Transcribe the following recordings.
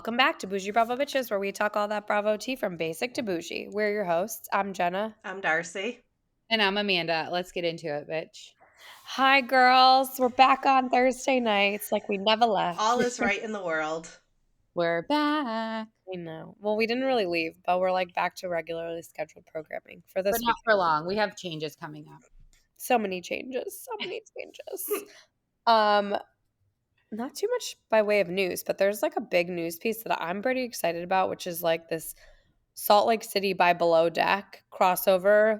Welcome back to Boujee Bravo Bitches, where we talk all that Bravo tea from basic to bougie. We're your hosts. I'm Jenna. I'm Darcy. And I'm Amanda. Let's get into it, bitch. Hi, girls. We're back on Thursday nights like we never left. All is right in the world. We're back. I know. Well, we didn't really leave, but we're like back to regularly scheduled programming for this But not for long. We have changes coming up. So many changes. Not too much by way of news, but there's like a big news piece that I'm pretty excited about, which is like this Salt Lake City by Below Deck crossover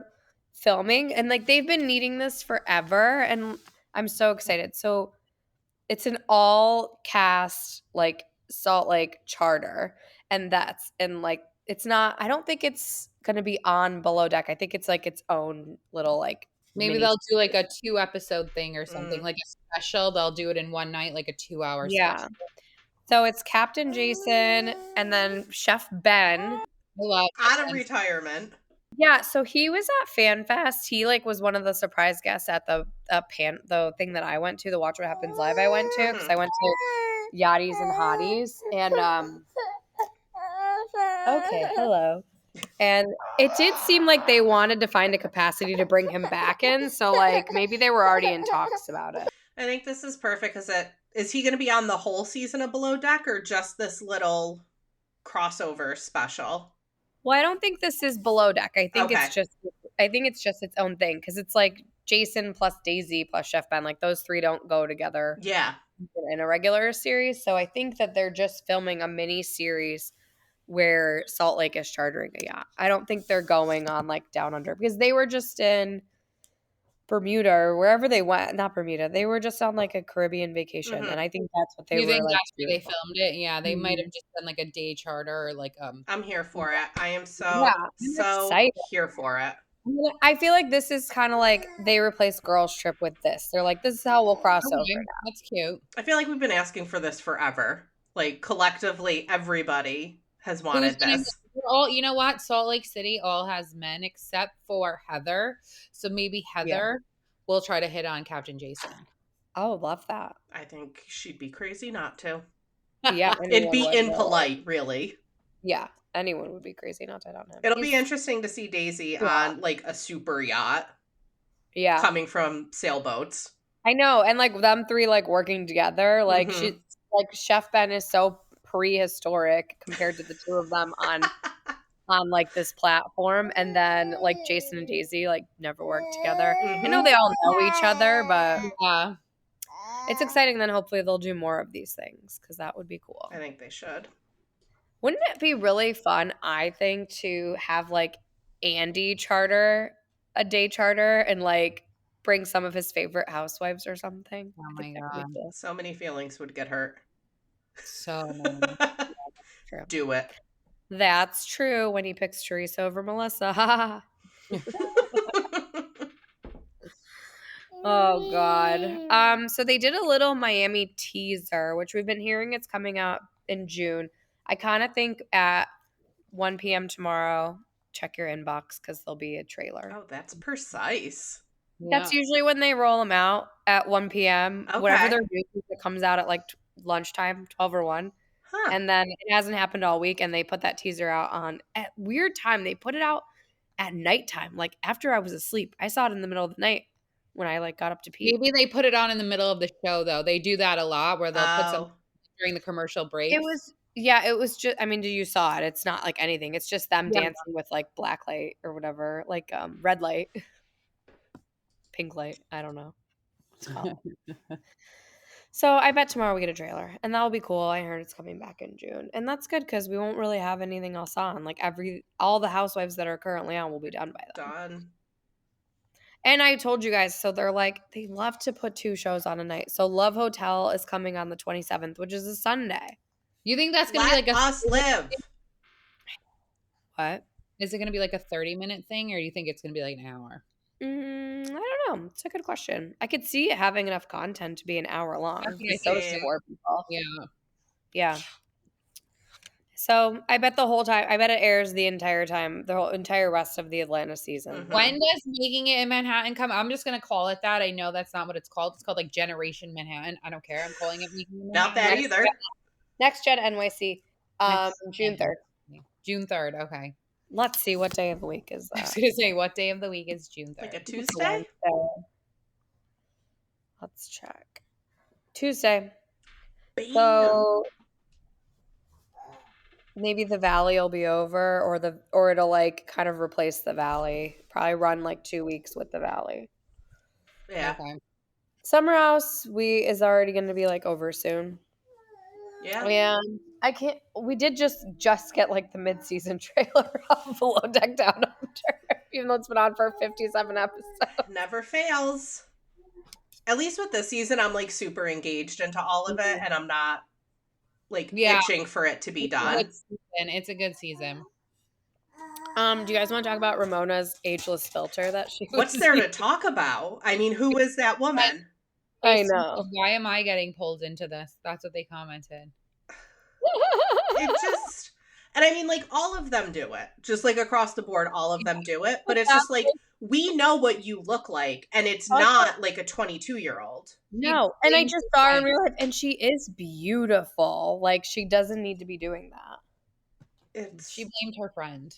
filming. And like they've been needing this forever, and I'm so excited. So it's an all cast like Salt Lake charter, and it's not, I don't think it's gonna be on Below Deck. I think it's like its own little like maybe they'll do like a 2-episode thing or something, like a special. They'll do it in one night, like a 2-hour special. So it's Captain Jason and then Chef Ben. Out of retirement. Yeah, so he was at FanFest. He like was one of the surprise guests at the thing that I went to, the Watch What Happens Live I went to, because I went to Yachties and Hotties. And okay, hello. And it did seem like they wanted to find a capacity to bring him back in. So like maybe they were already in talks about it. I think this is perfect because is he going to be on the whole season of Below Deck or just this little crossover special? Well, I don't think this is Below Deck. I think it's just its own thing, because it's like Jason plus Daisy plus Chef Ben. Like those three don't go together. Yeah. In a regular series. So I think that they're just filming a mini series where Salt Lake is chartering a yacht. I don't think they're going on like down under, because they were just in Bermuda or wherever they went. Not Bermuda. They were just on like a Caribbean vacation. And I think that's what they were like. That's where they filmed it? Yeah, they might have just done like a day charter or like I'm here for it. I am so here for it. I feel like this is kind of like they replaced Girls Trip with this. They're like, this is how we'll cross over. That's cute. I feel like we've been asking for this forever. Like collectively, everybody has wanted this. All, you know what? Salt Lake City all has men except for Heather. So maybe Heather will try to hit on Captain Jason. Oh, love that. I think she'd be crazy not to. Yeah. It'd be impolite, really. Yeah. Anyone would be crazy not to hit on him. It'll be interesting to see Daisy on like a super yacht. Yeah. Coming from sailboats. I know. And like them three like working together. Like she's like Chef Ben is so prehistoric compared to the two of them on like this platform, and then like Jason and Daisy like never worked together. I know they all know each other, but it's exciting. Then hopefully they'll do more of these things, because that would be cool. I think they should. Wouldn't it be really fun, I think, to have like Andy charter a day charter and like bring some of his favorite housewives or something? Oh my God. So many feelings would get hurt. So many. True. Do it. That's true when he picks Teresa over Melissa. Oh God. So they did a little Miami teaser, which we've been hearing it's coming out in June. I kind of think at 1 p.m. tomorrow, check your inbox, because there'll be a trailer. Oh, that's precise. That's usually when they roll them out, at 1 p.m. Okay. Whatever they're doing, it comes out at like lunchtime, 12 or 1. Huh. And then it hasn't happened all week, and they put that teaser out on at weird time. They put it out at nighttime, like after I was asleep. I saw it in the middle of the night when I like got up to pee. Maybe they put it on in the middle of the show, though. They do that a lot, where they'll put some during the commercial break. It was just, I mean, you saw it. It's not like anything. It's just them dancing with like black light or whatever, like red light, pink light. I don't know. So I bet tomorrow we get a trailer, and that'll be cool. I heard it's coming back in June, and that's good, because we won't really have anything else on. Like all the housewives that are currently on will be done by then. Done. And I told you guys, so they're like, they love to put 2 shows on a night. So Love Hotel is coming on the 27th, which is a Sunday. You think that's going to be like us live? What? Is it going to be like a 30-minute thing, or do you think it's going to be like an hour? I don't know. It's a good question. I could see it having enough content to be an hour long. So does 4 people. Yeah. So I bet it airs the entire time, the whole entire rest of the Atlanta season. When does Making It in Manhattan come? I'm just going to call it that. I know that's not what it's called. It's called like Generation Manhattan. I don't care. I'm calling it Making It in Manhattan. Not that either. Next Gen NYC. June 3rd. June 3rd. Okay. Let's see, what day of the week is I was that? going to say, what day of the week is June 3rd? Like a It's a Tuesday? Wednesday. Let's check. Tuesday. Bam. So maybe the Valley will be over, or it'll like kind of replace the Valley. Probably run like 2 weeks with the Valley. Yeah. Okay. Summer House is already going to be like over soon. Yeah. And I can't. We did just get like the mid-season trailer of Below Deck Down Under, even though it's been on for 57 episodes. Never fails. At least with this season, I'm like super engaged into all of it, and I'm not like itching for it to be done. It's a good season. Do you guys want to talk about Ramona's ageless filter that she was What's there to using? talk about? I mean, who is that woman? I know. Why am I getting pulled into this? That's what they commented. It just, and I mean, like, all of them do it. Just like across the board, all of them do it. But it's just like, we know what you look like, and it's not like a 22-year-old. No, and I just saw her in real life, and she is beautiful. Like, she doesn't need to be doing that. She blamed her friend.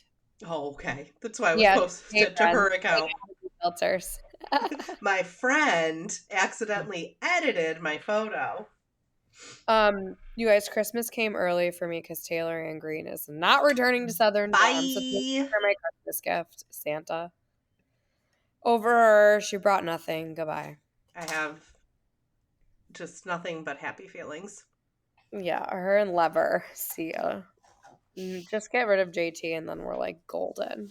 Oh, okay. That's why it was posted to her account. Filters. My friend accidentally edited my photo. You guys, Christmas came early for me because Taylor Ann Green is not returning to Southern Farm. So for my Christmas gift, Santa. Over her, she brought nothing. Goodbye. I have just nothing but happy feelings. Yeah, her and Lever. See ya. Just get rid of JT and then we're like golden.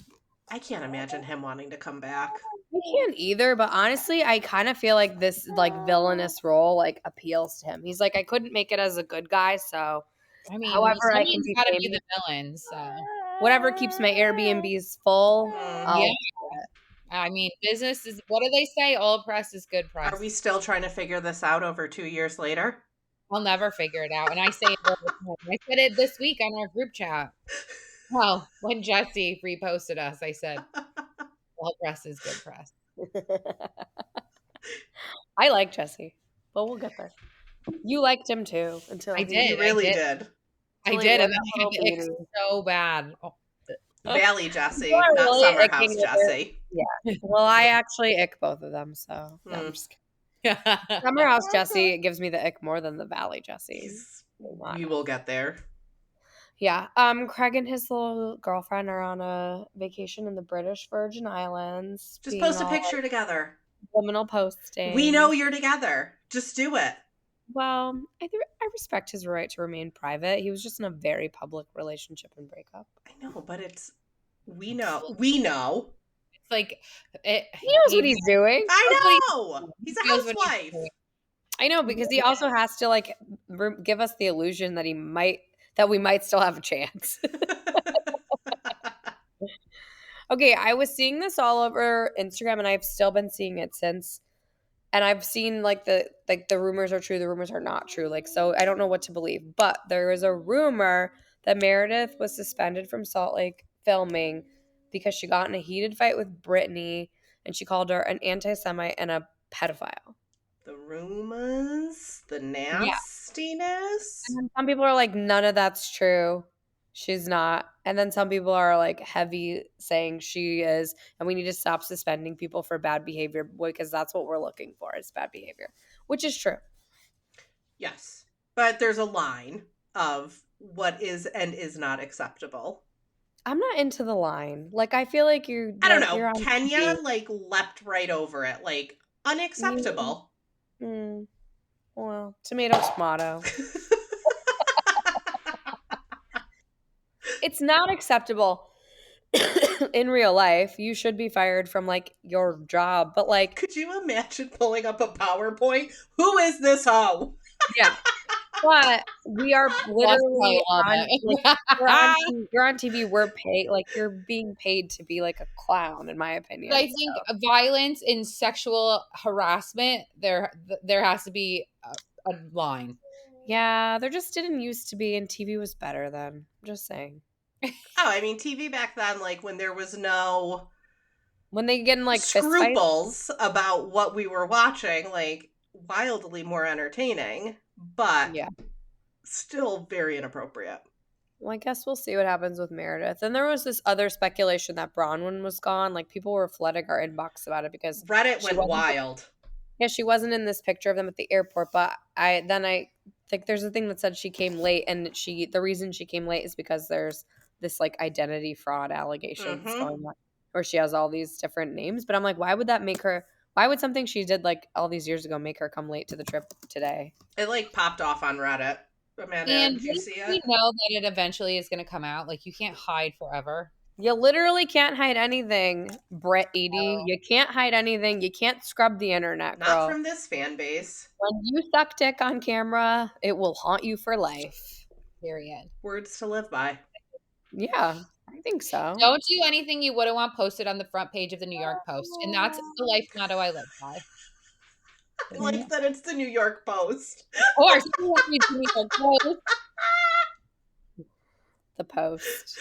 I can't imagine him wanting to come back. I can't either, but honestly, I kind of feel like this like villainous role like appeals to him. He's like, I couldn't make it as a good guy, so I mean, however I can gotta be the villain, so whatever keeps my Airbnbs full. Yeah. I mean, business is, what do they say? All press is good press. Are we still trying to figure this out over 2 years later? I'll never figure it out. And I say it all the time. I said it this week on our group chat. Well, when Jesse reposted us, I said, all press is good press. I like Jesse, but we'll get there. You liked him too until I did. You really did. I did, and then I had to ick so bad. Valley Jesse, not really Summer House Jesse. Yeah. Well, I actually ick both of them, so no, I'm just kidding. Summer House Jesse gives me the ick more than the Valley Jesse. You will get there. Yeah. Craig and his little girlfriend are on a vacation in the British Virgin Islands. Just post a picture together. Liminal posting. We know you're together. Just do it. Well, I respect his right to remain private. He was just in a very public relationship and breakup. I know, but we know. It's like he knows what he's doing. I know. He's a housewife. I know, because he also has to like give us the illusion that we might still have a chance. Okay, I was seeing this all over Instagram, and I've still been seeing it since. And I've seen the rumors are true, the rumors are not true. Like, so I don't know what to believe. But there is a rumor that Meredith was suspended from Salt Lake filming because she got in a heated fight with Britney, and she called her an anti-Semite and a pedophile. The rumors, the nastiness. And then some people are like, none of that's true. She's not. And then some people are like heavy saying she is, and we need to stop suspending people for bad behavior because that's what we're looking for is bad behavior, which is true. Yes. But there's a line of what is and is not acceptable. I'm not into the line. Like, I feel like you're... I don't know. Kenya, like, leapt right over it. Like, unacceptable. Well, tomato. It's not acceptable in real life. You should be fired from, like, your job. But, like... Could you imagine pulling up a PowerPoint? Who is this hoe? Yeah. But we are literally you're on TV. We're paid, like, you're being paid to be like a clown, in my opinion. But I think violence and sexual harassment, there has to be a line. Yeah, there just didn't used to be, and TV was better then. I'm just saying. Oh, I mean, TV back then, like, when there was no... When they get in, like, scruples about what we were watching, like, wildly more entertaining, but still very inappropriate. Well, I guess we'll see what happens with Meredith. And there was this other speculation that Bronwyn was gone. Like, people were flooding our inbox about it because Reddit she went wasn't. wild. Yeah, she wasn't in this picture of them at the airport. But I think there's a thing that said she came late, and the reason she came late is because there's this like identity fraud allegations going on, where she has all these different names. But I'm like, why would that make her? Why would something she did like all these years ago make her come late to the trip today? It like popped off on Reddit. Amanda, And did you see we it? know that it eventually is going to come out. Like, you can't hide forever. You literally can't hide anything, Brett Edie. No. You can't hide anything. You can't scrub the internet, Not girl. from this fan base. When you suck dick on camera, it will haunt you for life. Period. Words to live by. Yeah, I think so. Don't do anything you wouldn't want posted on the front page of the New York Post. And that's the life motto I live by. I like that it's the New York Post. Of course. You want me to New York Post. The Post.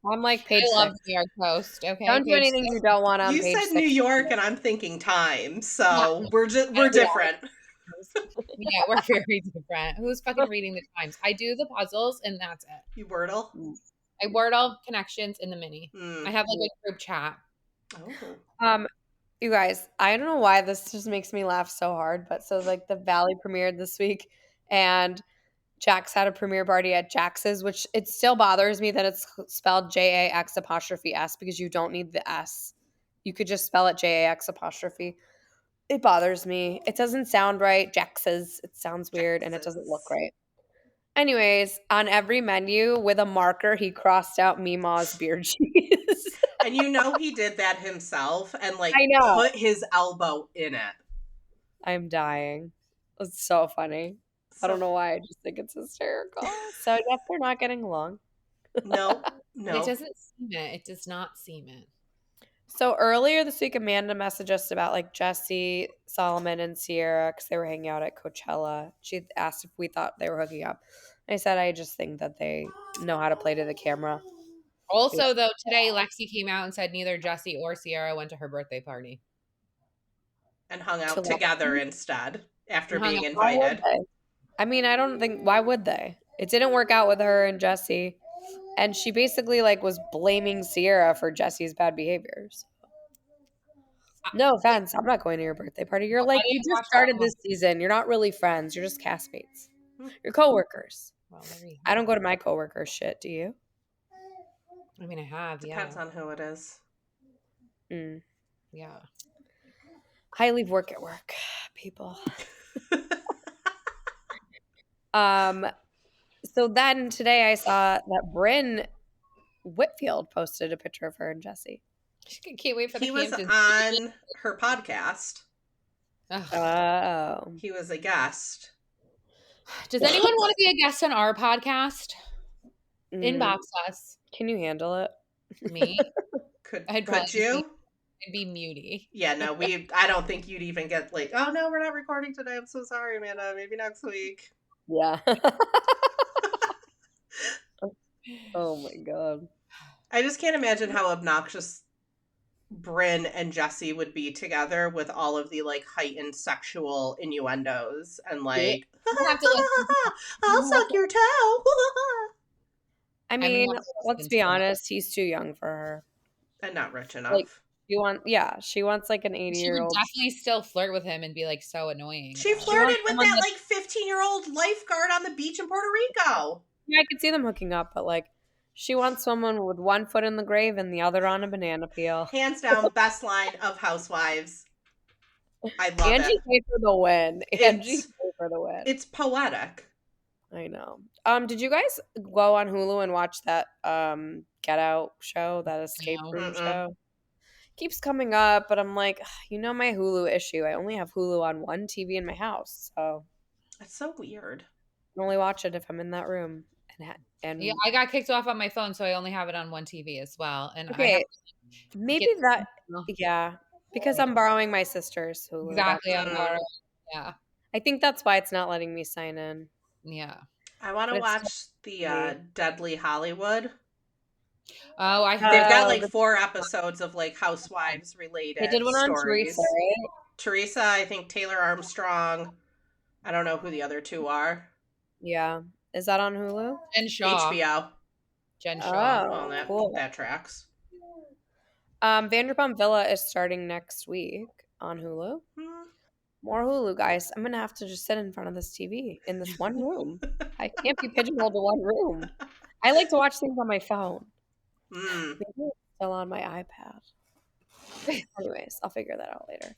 I'm like page I love 6. the New York Post. Okay. Don't do anything you don't want on You page said 6. New York, and I'm thinking Times, so No. we're different. Yeah, we're very different. Who's fucking reading the Times? I do the puzzles, and that's it. You Wordle? I Wordle connections in the mini. Mm. I have like a group chat. Oh. You guys, I don't know why this just makes me laugh so hard, but so like the Valley premiered this week, and Jax had a premiere party at Jax's, which it still bothers me that it's spelled JAX''S because you don't need the S. You could just spell it JAX''. It bothers me. It doesn't sound right. Jax's. It sounds weird and it doesn't look right. Anyways, on every menu with a marker, he crossed out Mima's beer cheese. And you know he did that himself and like I know. put his elbow in it. I'm dying. It's so funny. I don't know why. I just think it's hysterical. So I guess they're not getting along. No. It doesn't seem it. It does not seem it. So earlier this week, Amanda messaged us about like Jesse, Solomon, and Sierra because they were hanging out at Coachella. She asked if we thought they were hooking up. I said I just think that they know how to play to the camera. Also, though, today Lexi came out and said neither Jesse or Sierra went to her birthday party. And hung out together instead after being invited. Why would they? I mean, I don't think, why would they? It didn't work out with her and Jesse. And she basically like was blaming Sierra for Jesse's bad behaviors. No offense, I'm not going to your birthday party. You're like, you just started this season. You're not really friends. You're just castmates. You're coworkers. Well, I don't go to my coworkers' shit. Do you? I mean, I have. Depends on who it is. Yeah. I leave work at work, people. So then today I saw that Bryn Whitfield posted a picture of her and Jesse. Can't wait for the He was Hamptons. on her podcast. Oh. He was a guest. Does anyone want to be a guest on our podcast? Inbox us. Can you handle it? Me? Could I'd you? It'd be muty. Yeah, no, I don't think you'd even get like, oh no, we're not recording today. I'm so sorry, Amanda. Maybe next week. Yeah. Oh my god. I just can't imagine how obnoxious Bryn and Jesse would be together with all of the like heightened sexual innuendos and like I'll suck your toe. I mean, let's be honest, he's too young for her. And not rich enough. Like, she wants like an 80-year-old. She would definitely still flirt with him and be like so annoying. She flirted with that like 15-year-old lifeguard on the beach in Puerto Rico. Yeah, I could see them hooking up, but like she wants someone with one foot in the grave and the other on a banana peel. Hands down, best line of Housewives. I love Angie it. K for the win. Angie K for the win. It's poetic. I know. Did you guys go on Hulu and watch that Get Out show, that escape room show? Keeps coming up, but I'm like, you know my Hulu issue. I only have Hulu on one TV in my house, so that's so weird. I only watch it if I'm in that room. And yeah, I got kicked off on my phone, so I only have it on one TV as well. And okay, because I'm borrowing my sister's Hulu. Exactly, yeah. I think that's why it's not letting me sign in. Yeah, I want to watch the Deadly Hollywood. Oh, they've got like 4 episodes of like Housewives related. They did one on stories. Teresa, right? Teresa, I think Taylor Armstrong. I don't know who the other 2 are. Yeah, is that on Hulu and Shaw? HBO. Jen Shaw. Well, Oh, cool. that tracks. Vanderpump Villa is starting next week on Hulu. More Hulu, guys. I'm going to have to just sit in front of this TV in this one room. I can't be pigeonholed to one room. I like to watch things on my phone. Maybe it's still on my iPad. Anyways, I'll figure that out later.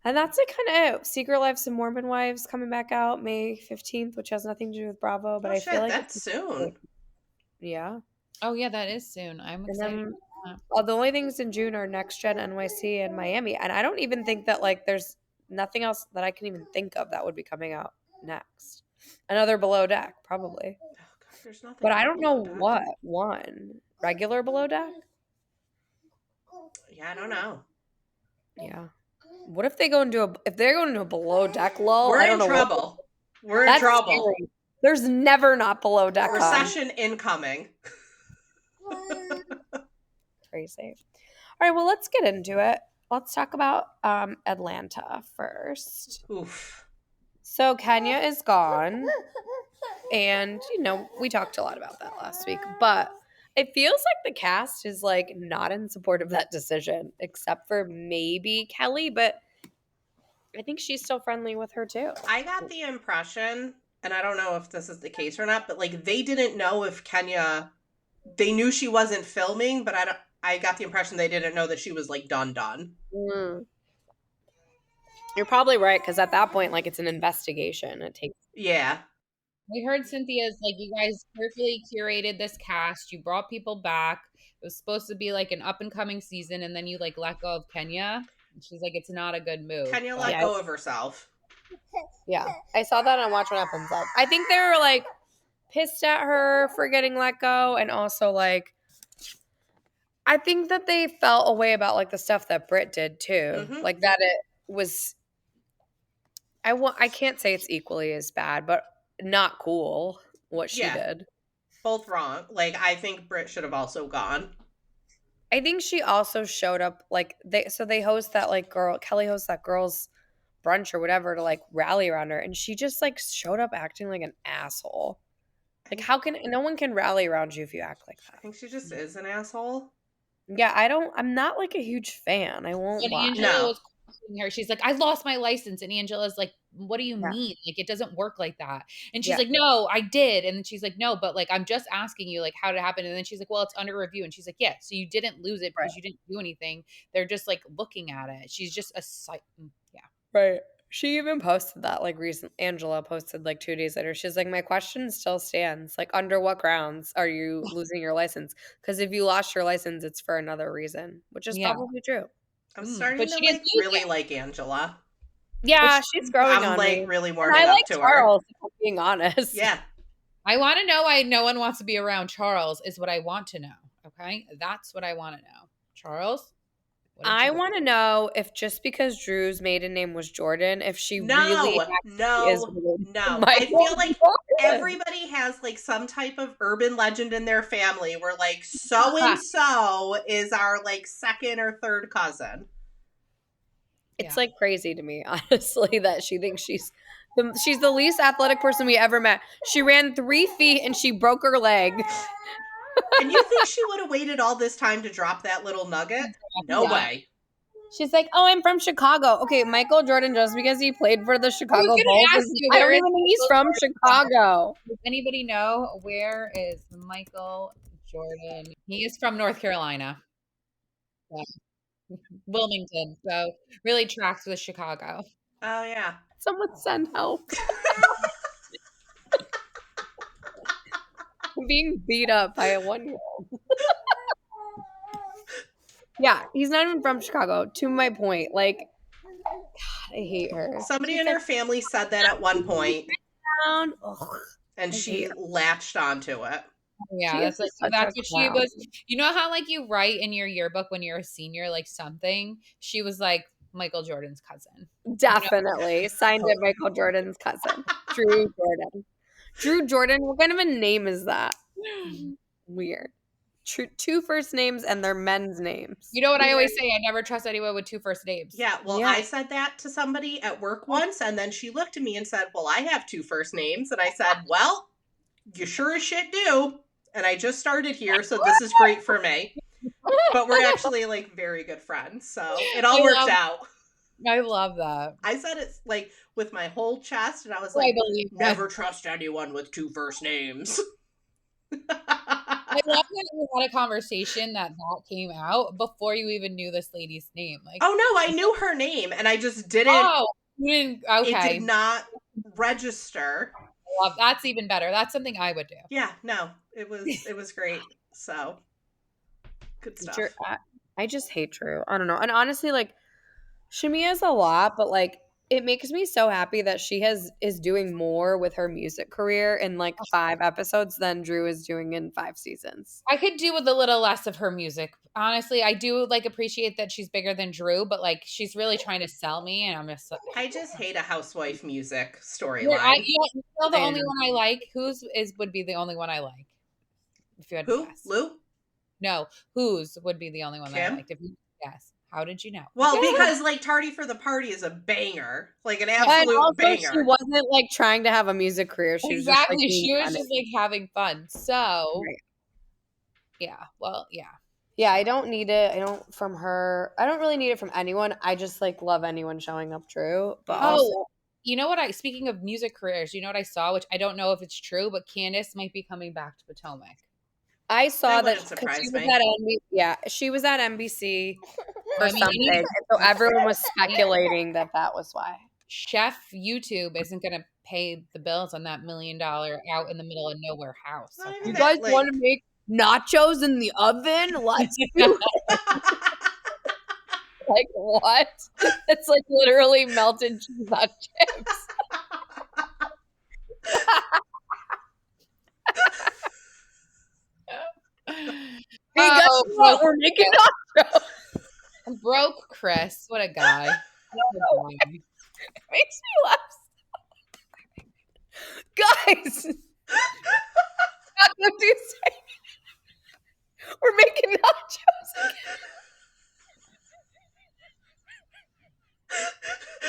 And that's it, kind of it. Secret Lives of Mormon Wives coming back out May 15th, which has nothing to do with Bravo, but I feel like that's soon. Yeah. Oh yeah, that is soon. I'm excited. And then, the only things in June are Next Gen, NYC, and Miami. And I don't even think that like there's nothing else that I can even think of that would be coming out next. Another Below Deck, probably. Oh, God, there's nothing. But I don't know what one. Regular Below Deck? Yeah, I don't know. Yeah. What if they go into if they're going into a Below Deck lull? We're in trouble. We're in trouble. Scary. There's never not Below Deck. Recession incoming. Crazy. All right, well, let's get into it. Let's talk about Atlanta first. Oof. So Kenya is gone. And, we talked a lot about that last week. But it feels like the cast is, like, not in support of that decision, except for maybe Kelly. But I think she's still friendly with her, too. I got the impression, and I don't know if this is the case or not, but, like, they didn't know if Kenya... They knew she wasn't filming, but I got the impression they didn't know that she was, like, done. You're probably right, because at that point, like, it's an investigation. It takes... Yeah. We heard Cynthia's, like, you guys carefully curated this cast. You brought people back. It was supposed to be, like, an up-and-coming season, and then you, like, let go of Kenya. And she's like, it's not a good move. Kenya let go of herself. Yeah. I saw that on Watch What Happens Live. I think they were, like, pissed at her for getting let go, and also, like, I think that they felt a way about, like, the stuff that Britt did, too. Like, that it was... I can't say it's equally as bad, but not cool what she did. Both wrong. Like, I think Britt should have also gone. I think she also showed up, like, they host that, like, Kelly hosts that girls' brunch or whatever to, like, rally around her, and she just, like, showed up acting like an asshole. Like, no one can rally around you if you act like that. I think she just is an asshole. Yeah, I'm not, like, a huge fan. I won't lie. Angela was questioning her. She's like, I lost my license. And Angela's like, what do you mean? Like, it doesn't work like that. And she's like, no, I did. And then she's like, no, but, like, I'm just asking you, like, how did it happen? And then she's like, well, it's under review. And she's like, yeah, so you didn't lose it because you didn't do anything. They're just, like, looking at it. She's just a Right. She even posted that, like, Angela posted, like, 2 days later. She's like, my question still stands. Like, under what grounds are you losing your license? Because if you lost your license, it's for another reason, which is probably true. I'm starting to, really like Angela. Yeah, she's growing on me. Really warming up to Charles, if I'm being honest. Yeah. I want to know why no one wants to be around Charles is what I want to know. Okay? That's what I want to know. Charles? I want to know if just because Drew's maiden name was Jordan, if she No. I feel like everybody has, like, some type of urban legend in their family where, like, so-and-so is our, like, second or third cousin. It's, like, crazy to me, honestly, that she thinks she's the least athletic person we ever met. She ran 3 feet and she broke her leg. And you think she would have waited all this time to drop that little nugget? No way. She's like, oh, I'm from Chicago. Okay, Michael Jordan, just because he played for the Chicago Bulls, I don't even think he's from Chicago. Does anybody know where is Michael Jordan? He is from North Carolina. Wilmington. So really tracks with Chicago. Oh, yeah. Someone send help. I'm being beat up by a 1-year-old. Yeah, he's not even from Chicago. To my point, like, God, I hate her. Somebody in her family said that at one point, and she latched onto it. Yeah, that's what she was. You know how, like, you write in your yearbook when you're a senior, like, something? She was like Michael Jordan's cousin. Definitely. Signed it, Michael Jordan's cousin. Drew Jordan. Drew Jordan, what kind of a name is that? Weird. 2 first names and their men's names. You know what I always say? I never trust anyone with 2 first names. Yeah, well, I said that to somebody at work once, and then she looked at me and said, well, I have 2 first names. And I said, well, you sure as shit do. and I just started here, so this is great for me. But we're actually like very good friends, so it all worked out. I love that. I said it like with my whole chest, and I was I like, believe that. never trust anyone with 2 first names. I love that you had a conversation that came out before you even knew this lady's name. Like, oh no, I knew her name, and I just didn't. oh, you didn't. Okay, it did not register. Well, that's even better. That's something I would do. Yeah, no, it was great. So good stuff. I just hate Drew. I don't know. And honestly, like, Shamia's a lot, but like, it makes me so happy that she is doing more with her music career in like 5 episodes than Drew is doing in 5 seasons. I could do with a little less of her music. Honestly, I do like appreciate that she's bigger than Drew, but like she's really trying to sell me, and I'm just. I just hate a housewife music storyline. You know the only one I like. Would be the only one I like. If you had to guess. Lou? No, whose would be the only one that I liked. If you guess. How did you know? Well, because like Tardy for the Party is a banger, like an absolute banger. She wasn't like trying to have a music career. She was just like she was just like having fun. So, yeah. Well, yeah. Yeah, I don't need it. I don't really need it from anyone. I just like love anyone showing up true. But also, you know what? Speaking of music careers, you know what I saw, which I don't know if it's true, but Candace might be coming back to Potomac. I saw that she was at NBC or something. So everyone was speculating that was why. Chef YouTube isn't going to pay the bills on that $1 million out in the middle of nowhere house. Okay? You guys want to make nachos in the oven? Let's do it. Like what? It's like literally melted cheese on chips. Hey, guess what? We're making nachos. Broke Chris. What a guy. It makes me laugh. Guys, what do you say? We're making nachos again.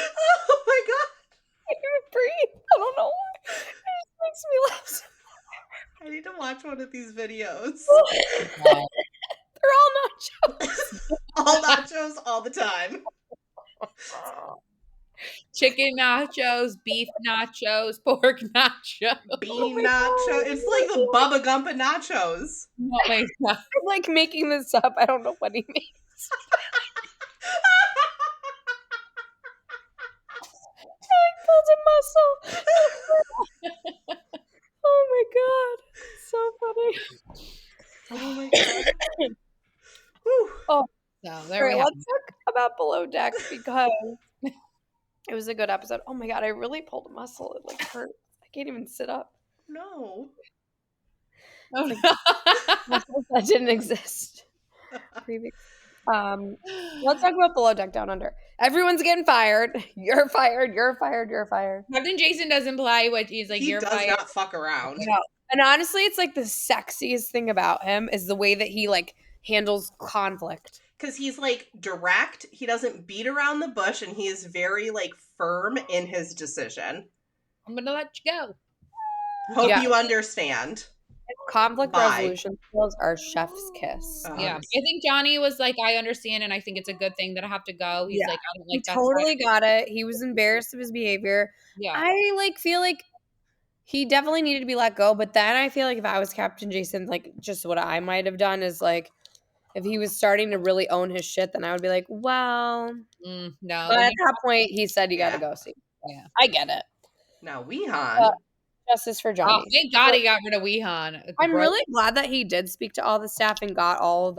Oh my god. I can't even breathe. I don't know why. It just makes me laugh. I need to watch one of these videos. They're all nachos. All nachos all the time. Chicken nachos, beef nachos, pork nachos. Bean nachos. It's like the Bubba Gump of nachos. Oh my god. I'm like making this up. I don't know what he means. I pulled a muscle. Oh my god. So funny. Oh my god. Oh, so there let's talk about Below Deck because it was a good episode. Oh my god, I really pulled a muscle. It like hurt. I can't even sit up. No. Muscles that didn't exist previously. Let's talk about Below Deck Down Under. Everyone's getting fired. You're fired. You're fired. You're fired. Captain Jason doesn't play what he's like. You're fired. He does not fuck around. Yeah. And honestly, it's like the sexiest thing about him is the way that he like handles conflict. Because he's like direct. He doesn't beat around the bush, and he is very like firm in his decision. I'm gonna let you go. Hope you understand. Conflict resolution skills are chef's kiss. Yeah. I think Johnny was like, I understand, and I think it's a good thing that I have to go. He's like, I don't like that. Totally got it. He was embarrassed of his behavior. Yeah. I like feel like he definitely needed to be let go. But then I feel like if I was Captain Jason, like just what I might have done is like, if he was starting to really own his shit, then I would be like, well, no. But at that point, he said, you got to go see. Yeah. I get it. Now, Wihan. Justice for Johnny. Oh, thank God he got rid of Wihan. I'm really glad that he did speak to all the staff and got all of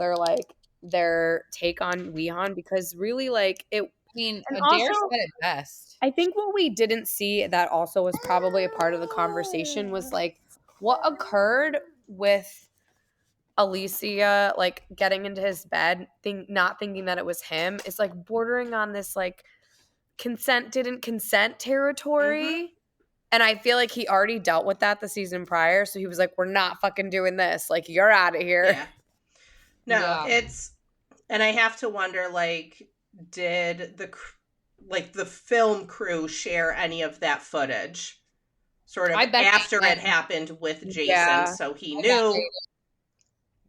their take on Wihan because really like it. I mean, Adair said it best. I think what we didn't see that also was probably a part of the conversation was like what occurred with Alicia like getting into his bed, not thinking that it was him. It's like bordering on this like didn't consent territory. Mm-hmm. And I feel like he already dealt with that the season prior. So he was like, we're not fucking doing this. Like, you're out of here. Yeah. No, it's, and I have to wonder, like, did the film crew share any of that footage? Sort of after it happened with Jason. So he knew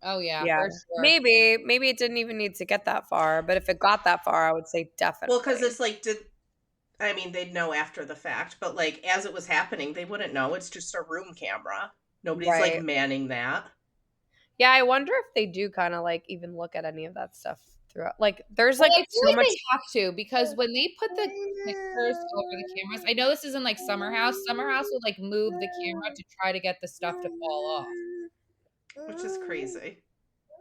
Oh yeah, Yeah. for sure. Maybe it didn't even need to get that far, but if it got that far, I would say Well, because definitely. it's like, they'd know after the fact, but like as it was happening, they wouldn't know. It's just a room camera. Nobody's like Right. manning that. Yeah, I wonder if they do kind of like even look at any of that stuff throughout. Like, there's Well, like I feel so like much. they have to because when they put the pictures over the cameras, I know this isn't like Summer House. Summer House will like move the camera to try to get the stuff to fall off. Which is crazy.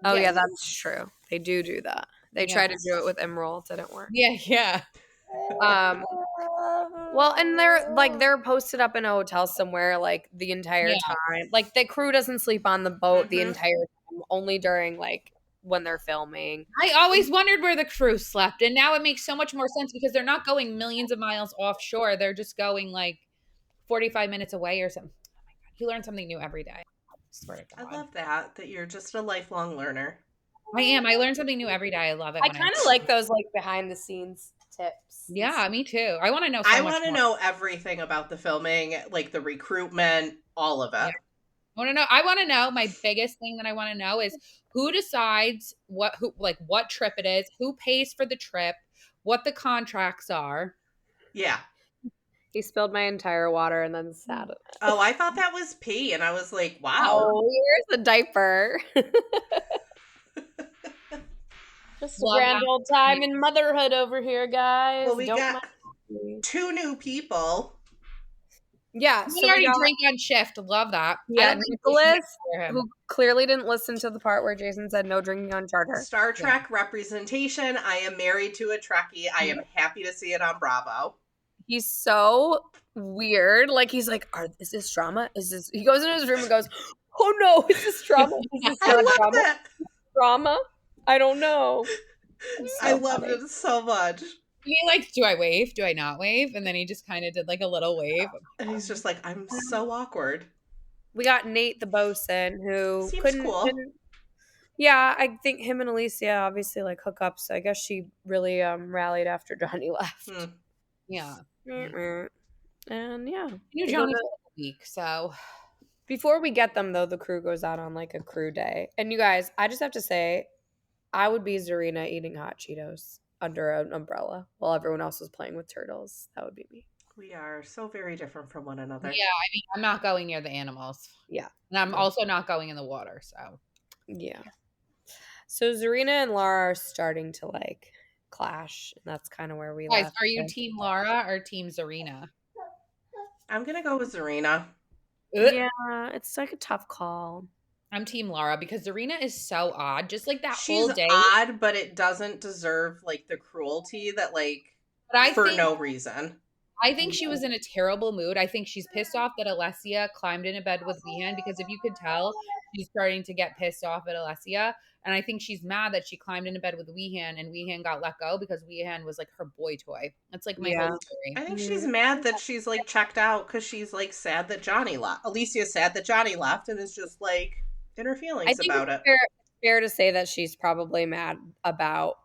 Oh Yes. yeah, that's true. They do that. They Yeah. tried to do it with Imrul, it didn't work. Yeah, yeah. Um, well, and they're posted up in a hotel somewhere like the entire Yeah. time. Like the crew doesn't sleep on the boat the Mhm. entire time, only during like when they're filming. I always wondered where the crew slept, and now it makes so much more sense because they're not going millions of miles offshore. They're just going like 45 minutes away or something. Oh my God. You learn something new every day. I swear to I God. love that you're just a lifelong learner. I am. I learn something new every day. I love it I when I kind of like those like behind the scenes tips. Yeah, me too. I want to know so I much want to more. know everything about the filming, like the recruitment, all of Yeah. it. I want to know my biggest thing that I want to know is who decides what trip it is, who pays for the trip, what the contracts are. Yeah. He spilled my entire water and then sat in it. Oh, I thought that was pee, and I was like, wow. Oh, here's the diaper. Just a Love grand that. old time in motherhood over here, guys. Well, we Don't got mind me. 2 new people. Yeah, We so we already got drink on shift. Love that. I yeah, don't think we should Nicholas, hear him. who clearly didn't listen to the part where Jason said no drinking on charter. Star Trek representation. I am married to a Trekkie. I am happy to see it on Bravo. He's so weird. Like he's like, is this drama? Is this? He goes into his room and goes, "Oh no, is this drama? Is this I not love drama? that. Drama? I don't know." I So loved funny. it so much. He like, do I wave? Do I not wave? And then he just kind of did like a little wave. And he's just like, I'm so awkward. We got Nate the bosun who Seems cool. yeah, I think him and Alicia obviously like hook up. So I guess she really rallied after Johnny left. Yeah. And yeah, You they go Johnny to- for a week, so before we get them though, the crew goes out on like a crew day. And you guys, I just have to say, I would be Tzarina eating hot Cheetos under an umbrella while everyone else was playing with turtles. That would be me. We are so very different from one another. yeah. I mean, I'm not going near the animals. Yeah. And I'm also not going in the water. So Yeah. So Tzarina and Lara are starting to like clash, and that's kind of where we guys, left. are you team Lara or team Tzarina? I'm going to go with Tzarina. Yeah, it's like a tough call. I'm team Lara because Tzarina is so odd. Just like that She's whole day. odd, but it doesn't deserve like the cruelty that like for no reason. I think she was in a terrible mood. I think she's pissed off that Alessia climbed into bed with Wihan because if you could tell, she's starting to get pissed off at Alessia. And I think she's mad that she climbed into bed with Wihan and Wihan got let go because Wihan was like her boy toy. That's like my whole story. I think she's mad that she's like checked out because she's like sad that Johnny left. Alicia's sad that Johnny left and is just like in her feelings about it. Fair to say that she's probably mad about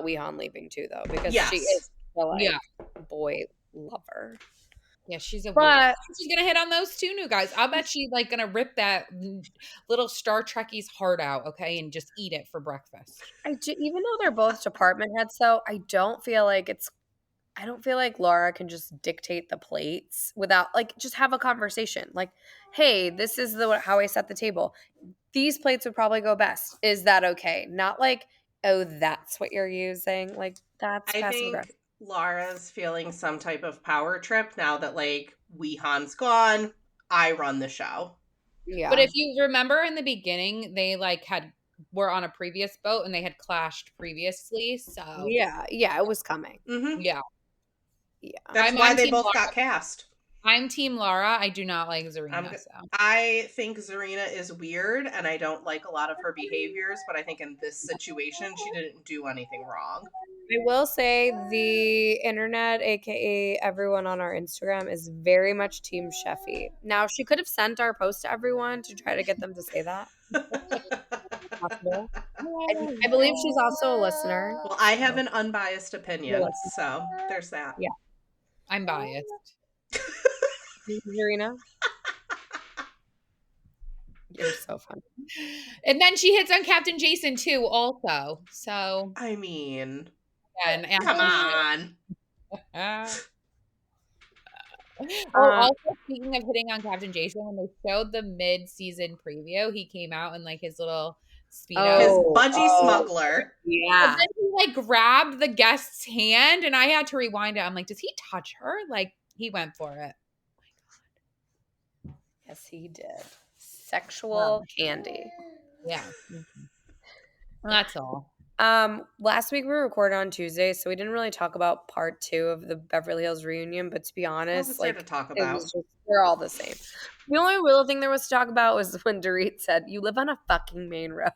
Wihan leaving too, though, because she is the like boy lover. Yeah, she's a but she's gonna hit on those two new guys. I'll bet she's like gonna rip that little Star Trekkie's heart out, okay, and just eat it for breakfast. Even though they're both department heads, though, I don't feel like Lara can just dictate the plates without like just have a conversation. Like, hey, this is how I set the table. These plates would probably go best. Is that okay? Not like, oh, that's what you're using. Like that's I think Lara's feeling some type of power trip now that like Wihan's gone. I run the show. Yeah. But if you remember in the beginning, they like were on a previous boat and they had clashed previously. So yeah, it was coming. Mm-hmm. Yeah. That's why they both got cast. I'm team Lara. I do not like Tzarina. I think Tzarina is weird and I don't like a lot of her behaviors, but I think in this situation she didn't do anything wrong. I will say the internet, aka everyone on our Instagram, is very much team Sheffy. Now she could have sent our post to everyone to try to get them to say that. I believe she's also a listener. Well, I have an unbiased opinion, so there's that. Yeah. I'm biased. Tzarina? You're so funny. And then she hits on Captain Jason too, also. So I mean, and come on. Also speaking of hitting on Captain Jason, when they showed the mid-season preview, he came out in like his little Speedo. His budgie smuggler. Yeah. And then he like grabbed the guest's hand and I had to rewind it. I'm like, does he touch her? Like he went for it. Yes, he did. Sexual candy. Yeah. That's all. Last week we recorded on Tuesday, so we didn't really talk about part 2 of the Beverly Hills reunion, but to be honest, What was there to talk about? They're all the same. The only real thing there was to talk about was when Dorit said, "You live on a fucking main road."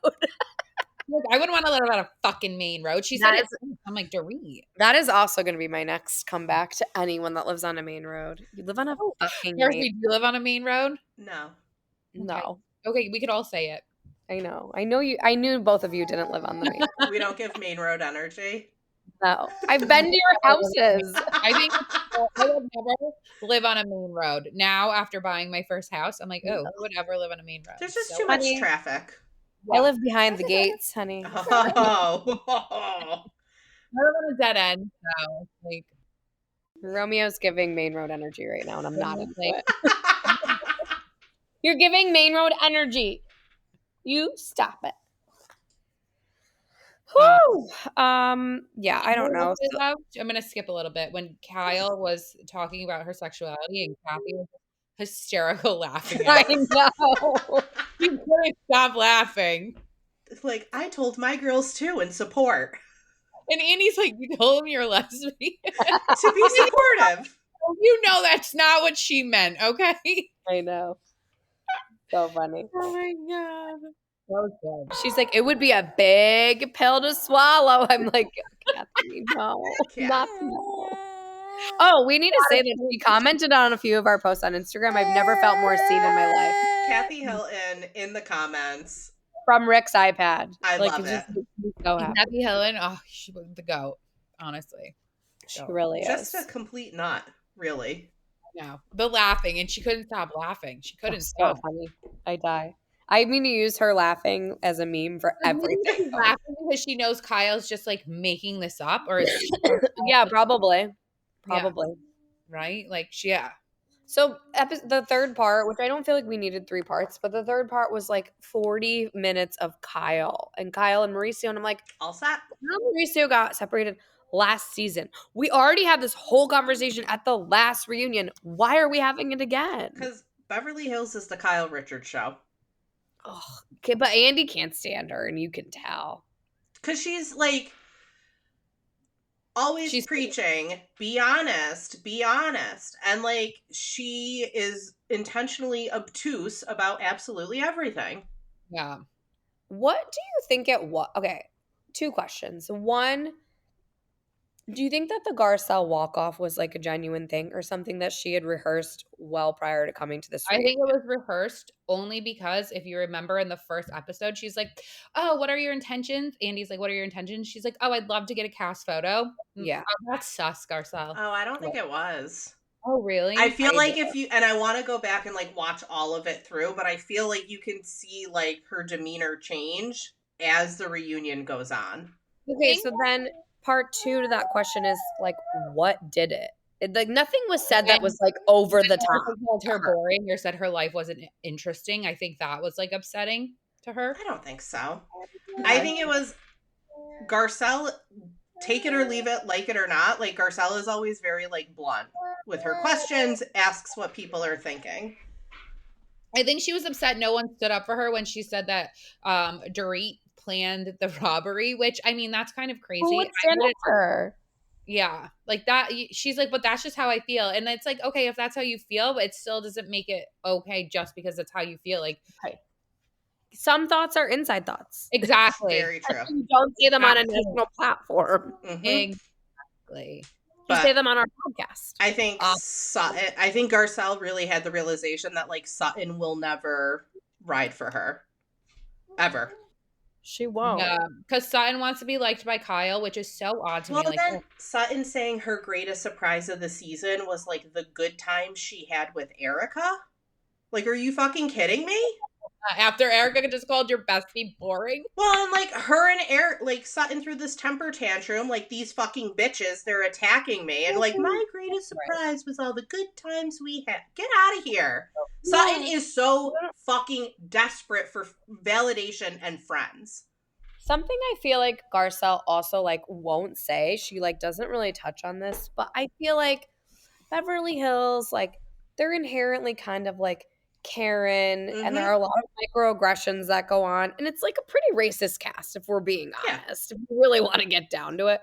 Look, I wouldn't want to live on a fucking main road. She said it. I'm like, Dorit. That is also going to be my next comeback to anyone that lives on a main road. You live on a fucking main road. Do you live on a main road? No. No. Okay, we could all say it. I know. I knew both of you didn't live on the main road. We don't give main road energy. No. I've been to your houses. I think I would never live on a main road. Now, after buying my first house, I'm like, oh, who would ever live on a main road? There's just too much traffic. I live behind the gates, honey. Oh. I live on a dead end, so like Romeo's giving main road energy right now, and I'm not into it. You're giving main road energy. You stop it. Whew. Yeah, I don't know. I'm gonna skip a little bit. When Kyle was talking about her sexuality and Kathy was hysterical laughing at I know. You couldn't stop laughing. Like, I told my girls too in support. And Annie's like, you told him you're lesbian? To be supportive. You know that's not what she meant, okay? I know. So funny. Oh my God. That was good. She's like, it would be a big pill to swallow. I'm like, Kathy, no. Not no. Oh, we need to say that she commented on a few of our posts on Instagram. I've never felt more seen in my life. Kathy Hilton in the comments. From Rick's iPad. I love it. So happy. Kathy Hilton, oh, she was the GOAT, honestly. She really is. Just a complete nut, really. No, the laughing, and she couldn't stop laughing. She couldn't stop. So funny. I die. I mean to use her laughing as a meme for everything. She's laughing because she knows Kyle's just like making this up, or yeah, probably. Probably. Yeah. Right? Like, yeah. So the third part, which I don't feel like we needed 3 parts, but the third part was like 40 minutes of Kyle and Mauricio. And I'm like, all set. Mauricio got separated last season. We already had this whole conversation at the last reunion. Why are we having it again? Because Beverly Hills is the Kyle Richards show. Oh, okay, but Andy can't stand her, and you can tell. Because she's like always preaching, be honest. And like she is intentionally obtuse about absolutely everything. Yeah. What do you think it was? Okay, 2 questions. One, do you think that the Garcelle walk-off was like a genuine thing or something that she had rehearsed well prior to coming to this reunion? I think it was rehearsed only because if you remember in the first episode, she's like, oh, what are your intentions? Andy's like, what are your intentions? She's like, oh, I'd love to get a cast photo. Yeah. Oh, that's sus, Garcelle. Oh, I don't think it was. Oh, really? I feel like if you, and I want to go back and like watch all of it through, but I feel like you can see like her demeanor change as the reunion goes on. Okay, so then part 2 to that question is like, what did it? Like nothing was said that was like over the top. Called her boring or said her life wasn't interesting. I think that was like upsetting to her. I don't think so. I think it was Garcelle, take it or leave it, like it or not. Like Garcelle is always very like blunt with her questions, asks what people are thinking. I think she was upset no one stood up for her when she said that Dorit planned the robbery, which I mean that's kind of crazy. Who would stand up for her? Yeah, like that. She's like, but that's just how I feel, and it's like, okay, if that's how you feel, but it still doesn't make it okay just because it's how you feel. Like, some thoughts are inside thoughts. Exactly, very true. You don't say them on a national platform. Mm-hmm. Exactly. You say them on our podcast. I think I think Garcelle really had the realization that like Sutton will never ride for her, ever. She won't. Yeah, because Sutton wants to be liked by Kyle, which is so odd to me. Well, like, then Sutton saying her greatest surprise of the season was like the good time she had with Erica. Like, are you fucking kidding me? After Erica just called your bestie boring. Well, and like her and Eric, like Sutton through this temper tantrum, like these fucking bitches, they're attacking me. And like, my greatest surprise was all the good times we had. Get out of here. Sutton is so fucking desperate for validation and friends. Something I feel like Garcelle also like won't say, she like doesn't really touch on this, but I feel like Beverly Hills, like they're inherently kind of like Karen, and there are a lot of microaggressions that go on, and it's like a pretty racist cast if we're being honest. If we really want to get down to it,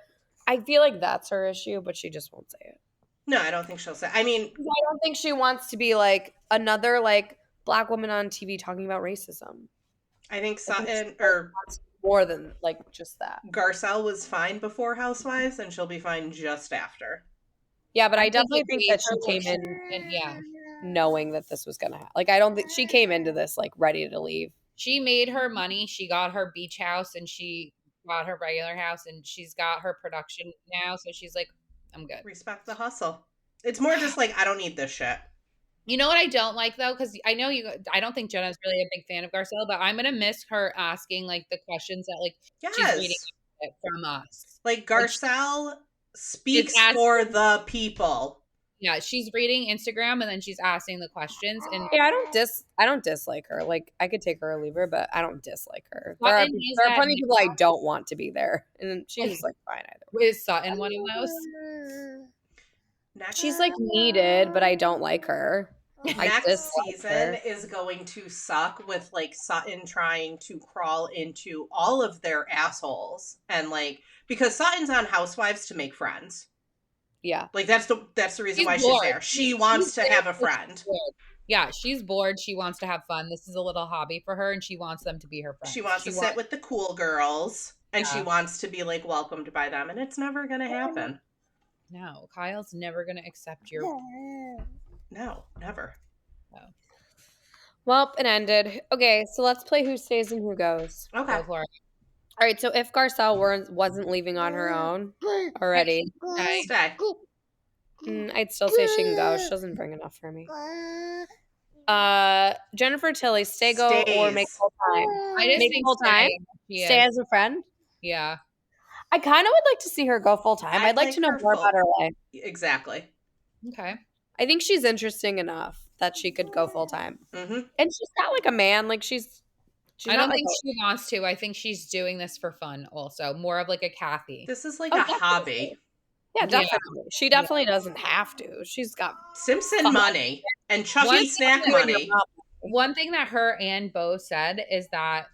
I feel like that's her issue, but she just won't say it. No, I don't think she'll say. I mean, I don't think she wants to be like another like Black woman on TV talking about racism. I think Sutton or more than like just that. Garcelle was fine before Housewives, and she'll be fine just after. Yeah, but I definitely think that she came in knowing that this was gonna happen. Like, I don't think she came into this like ready to leave. She made her money. She got her beach house and she got her regular house, and she's got her production now. So she's like, I'm good. Respect the hustle. It's more just like, I don't need this shit. You know what I don't like though, because I know I don't think Jenna's really a big fan of Garcelle, but I'm gonna miss her asking like the questions that like she's reading from us. Like Garcelle speaks for the people. Yeah, she's reading Instagram and then she's asking the questions. And yeah, I don't dislike her. Like, I could take her or leave her, but I don't dislike her. There are plenty of people I don't want to be there, and she's like fine either. Is Sutton one of those? She's like needed, but I don't like her. Next season is going to suck with like Sutton trying to crawl into all of their assholes, and like because Sutton's on Housewives to make friends. Yeah, like that's the reason why she's there. She wants to have a friend. Yeah, she's bored. She wants to have fun. This is a little hobby for her, and she wants them to be her friends. She wants to sit with the cool girls, and she wants to be like welcomed by them, and it's never gonna happen. No, Kyle's never gonna accept your. No, never. No. Well, it ended. Okay, so let's play who stays and who goes. Okay. All right, so if Garcelle wasn't leaving on her own already, stay. I'd still say she can go. She doesn't bring enough for me. Jennifer Tilly, stay, go, or make full time. I just make think full time. Stay as a friend. Yeah. I kind of would like to see her go full time. I'd like to know more about her life. Exactly. Okay. I think she's interesting enough that she could go full time. Mm-hmm. And she's not like a man. Like she's I don't think she wants to. I think she's doing this for fun also. More of like a Kathy. This is like a hobby. Yeah, definitely. Yeah. She definitely doesn't have to. She's got Simpson money and chunky snack money. One thing that her and Bo said is that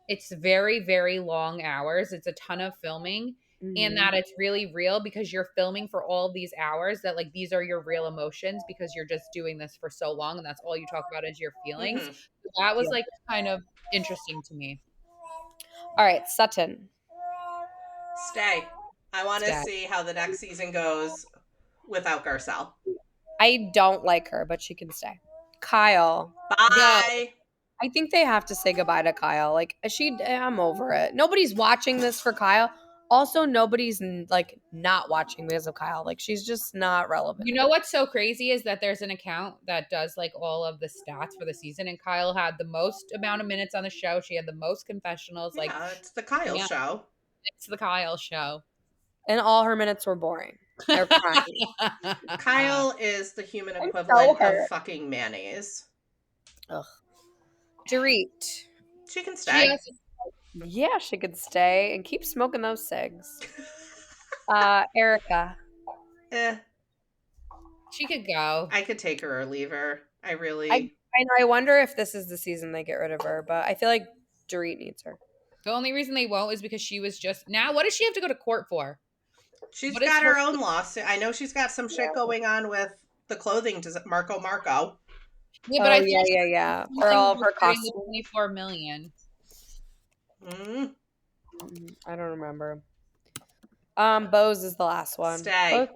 it's very, very long hours. It's a ton of filming. And that it's really real because you're filming for all these hours, that like these are your real emotions because you're just doing this for so long and that's all you talk about is your feelings. So that was like kind of interesting to me. All right, Sutton. Stay. I want to see how the next season goes without Garcelle. I don't like her, but she can stay. Kyle. Bye. I think they have to say goodbye to Kyle. Like I'm over it. Nobody's watching this for Kyle. Also, nobody's like not watching because of Kyle. Like she's just not relevant. You know what's so crazy is that there's an account that does like all of the stats for the season, and Kyle had the most amount of minutes on the show. She had the most confessionals. Yeah, like it's the Kyle show. It's the Kyle show. And all her minutes were boring. They're crying. Kyle is the human equivalent of fucking mayonnaise. Ugh. Dorit. She can stay. Yeah, she could stay and keep smoking those cigs. Erica. She could go. I could take her or leave her. I know. I wonder if this is the season they get rid of her, but I feel like Dorit needs her. The only reason they won't is because she was just now. What does she have to go to court for? She's got her own lawsuit. I know she's got some shit going on with the clothing to Marco. Yeah, but yeah. For all of her costumes. $24 million. I don't remember. Bose is the last one. Stay.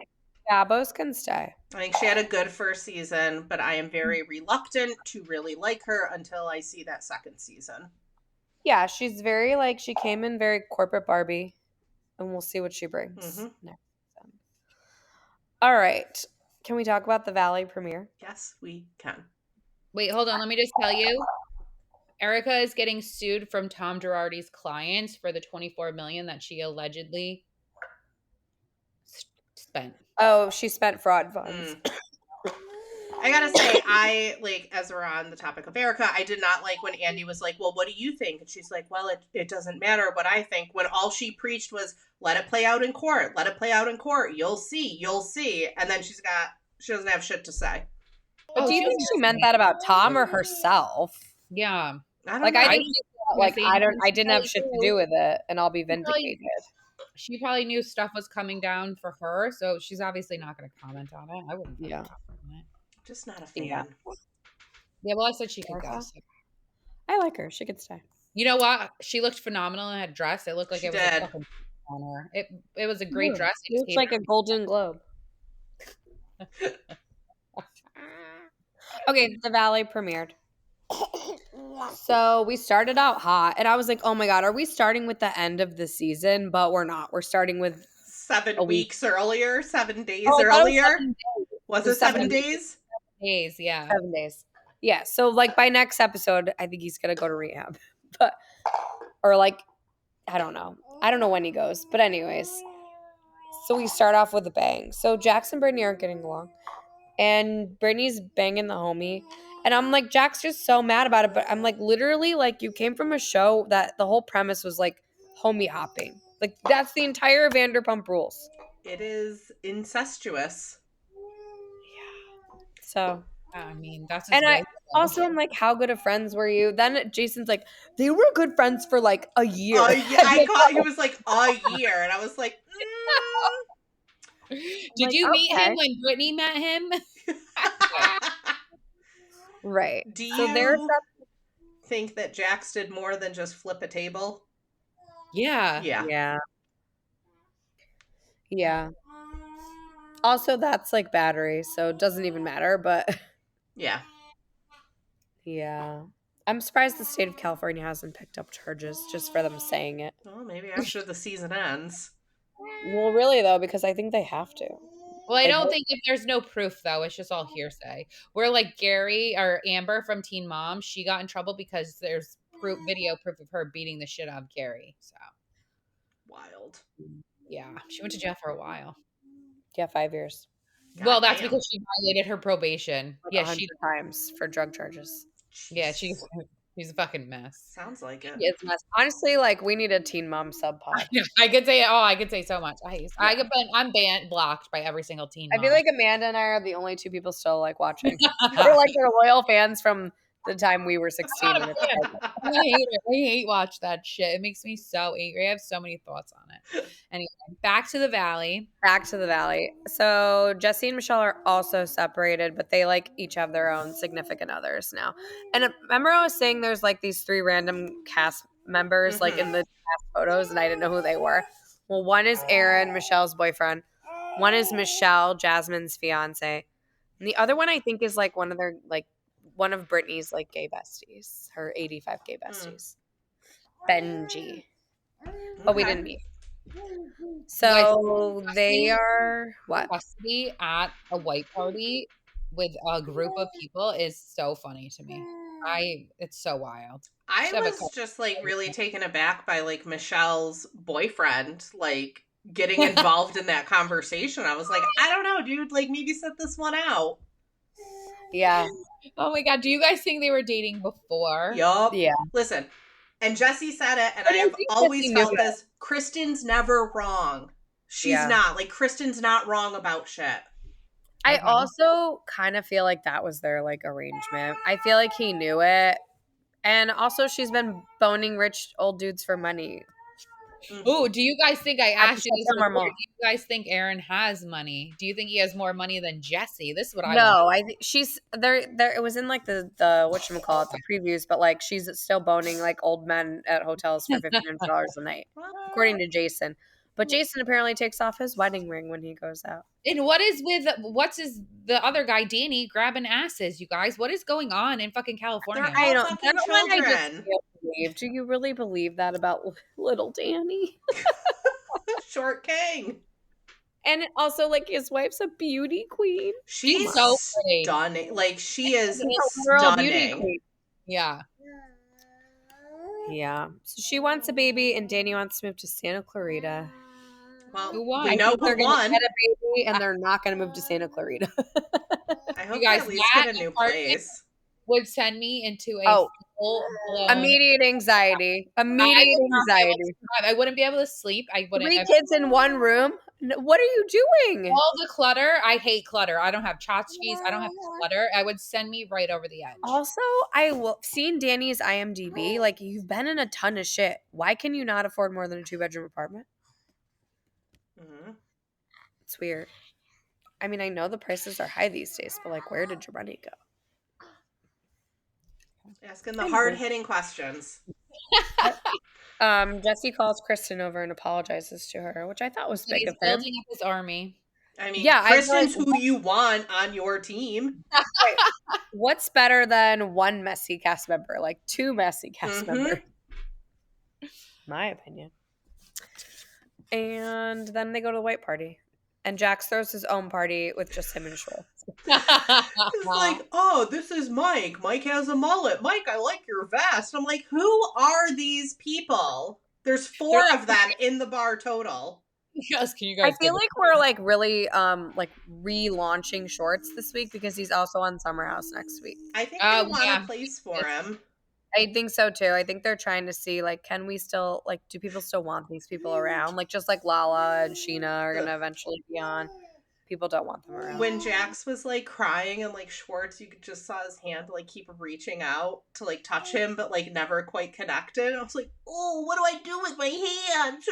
Bose can stay. I think she had a good first season, but I am very reluctant to really like her until I see that second season. Yeah, she's very like she came in very corporate Barbie, and we'll see what she brings next season. All right. Can we talk about the Valley premiere? Yes, we can. Wait, hold on. Let me just tell you. Erica is getting sued from Tom Girardi's clients for the $24 million that she allegedly spent. Oh, she spent fraud funds. I gotta say, I, like, as we're on the topic of Erica, I did not like when Andy was like, well, what do you think? And she's like, well, it doesn't matter what I think. When all she preached was, let it play out in court. Let it play out in court. You'll see. You'll see. And then she doesn't have shit to say. But do you think she meant that about Tom or herself? Yeah. I don't Like, know. I didn't have shit to do with it, and I'll be vindicated. She probably knew stuff was coming down for her, so she's obviously not going to comment on it. I wouldn't comment on it. Just not a fan. Yeah, well, I said she could go. So. I like her. She could stay. You know what? She looked phenomenal in that dress. It looked like it was a fucking on her. It was a great dress. It looks like a Golden Globe. Okay, the Valley premiered. So we started out hot, and I was like, oh my God, are we starting with the end of the season? But we're not. We're starting with 7 weeks earlier, 7 days earlier. Was it 7 days? 7 days, yeah. 7 days. Yeah, so like by next episode, I think he's going to go to rehab. But, or like, I don't know. I don't know when he goes. But anyways, so we start off with a bang. So Jax and Britney aren't getting along. And Brittany's banging the homie. And I'm like, Jack's just so mad about it. But I'm like, literally, like, you came from a show that the whole premise was like homie hopping. Like, that's the entire Vanderpump Rules. It is incestuous. Yeah. So. I mean, that's and I also am like, how good of friends were you? Then Jason's like, they were good friends for like a year. He was like a year. And I was like, Did you meet him when Britney met him? Right. Do you think that Jax did more than just flip a table? Yeah. Yeah. Yeah. Also, that's like battery, so it doesn't even matter, but yeah. Yeah. I'm surprised the state of California hasn't picked up charges just for them saying it. Well, maybe after the season ends. Well, really, though, because I think they have to. Well, I don't think if there's no proof, though, it's just all hearsay. Where like Gary or Amber from Teen Mom, she got in trouble because there's video proof of her beating the shit out of Gary. So wild. Yeah, she went to jail for a while. Yeah, 5 years. God, well, that's because she violated her probation. Like 100 times for drug charges. Jeez. Yeah, she's a fucking mess. Sounds like it. It's a mess. Honestly, like we need a Teen Mom sub pod. I could say so much. I'm blocked by every single Teen Mom. I feel like Amanda and I are the only two people still like watching. They're like they're loyal fans from the time we were 16. I hate it. I hate watch that shit. It makes me so angry. I have so many thoughts on it. Anyway, back to the Valley. So Jesse and Michelle are also separated, but they like each have their own significant others now. And remember I was saying there's like these 3 random cast members like in the cast photos, and I didn't know who they were. Well, one is Aaron, Michelle's boyfriend. One is Michelle, Jasmine's fiance. And the other one I think is like one of Britney's like gay besties, her 85 gay besties. Benji. But we didn't meet. So they are what? Custody at a white party with a group of people is so funny to me. It's so wild. I was just like really taken aback by like Michelle's boyfriend like getting involved in that conversation. I was like, I don't know, dude, like maybe set this one out. Yeah. Oh my God. Do you guys think they were dating before? Yup. Yeah. Listen, and Jesse said it, and I have always felt this. Kristen's never wrong. She's not. Like, Kristen's not wrong about shit. I also kind of feel like that was their, like, arrangement. I feel like he knew it. And also, she's been boning rich old dudes for money. Oh, do you guys think I asked you this before? Do you guys think Aaron has money? Do you think he has more money than Jesse? This is what I No, I think she's there. It was in like the whatchamacallit, the previews, but like she's still boning like old men at hotels for $1,500 a night, according to Jason. But Jason apparently takes off his wedding ring when he goes out. And the other guy, Danny, grabbing asses, you guys? What is going on in fucking California? I don't children. Do you really believe that about little Danny? Short king. And also, like, his wife's a beauty queen. She's so stunning. Like, she is Girl stunning. beauty queen. Yeah. Yeah. So she wants a baby, and Danny wants to move to Santa Clarita. Well, Who won? we I know think they're who going to won. get a baby, and they're not going to move to Santa Clarita. I You hope they guys, at least that get a new apartment place. would send me into a Oh, full-blown. immediate anxiety. I Immediate would not be able to anxiety. survive. I wouldn't be able to sleep. I wouldn't. 3 kids in one room? What are you doing? All the clutter. I hate clutter. I don't have tchotchkes. I don't have clutter. I would send me right over the edge. Also, seen Danny's IMDb. Like, you've been in a ton of shit. Why can you not afford more than a 2-bedroom apartment? Mm-hmm. It's weird. I mean, I know the prices are high these days, but like, where did your money go? Asking the hard-hitting questions. Jesse calls Kristen over and apologizes to her, which I thought was big of him. Building up his army. I mean, Yeah, Kristen's who you want on your team. Right. What's better than one messy cast member? Like 2 messy cast members. My opinion. And then they go to the white party. And Jax throws his own party with just him and Schwartz. It's like, oh, this is Mike. Mike has a mullet. Mike, I like your vest. I'm like, who are these people? There's 4 of them in the bar total. Yes, can you guys? I feel like we're like really like relaunching Shorts this week because he's also on Summer House next week. I think they want a place for him. I think so too. I think they're trying to see like, can we still like, do people still want these people around? Like, just like Lala and Sheena are gonna eventually be on. People don't want them around. When Jax was like crying and like Schwartz, you just saw his hand like keep reaching out to like touch him, but like never quite connected. I was like, oh, what do I do with my hands?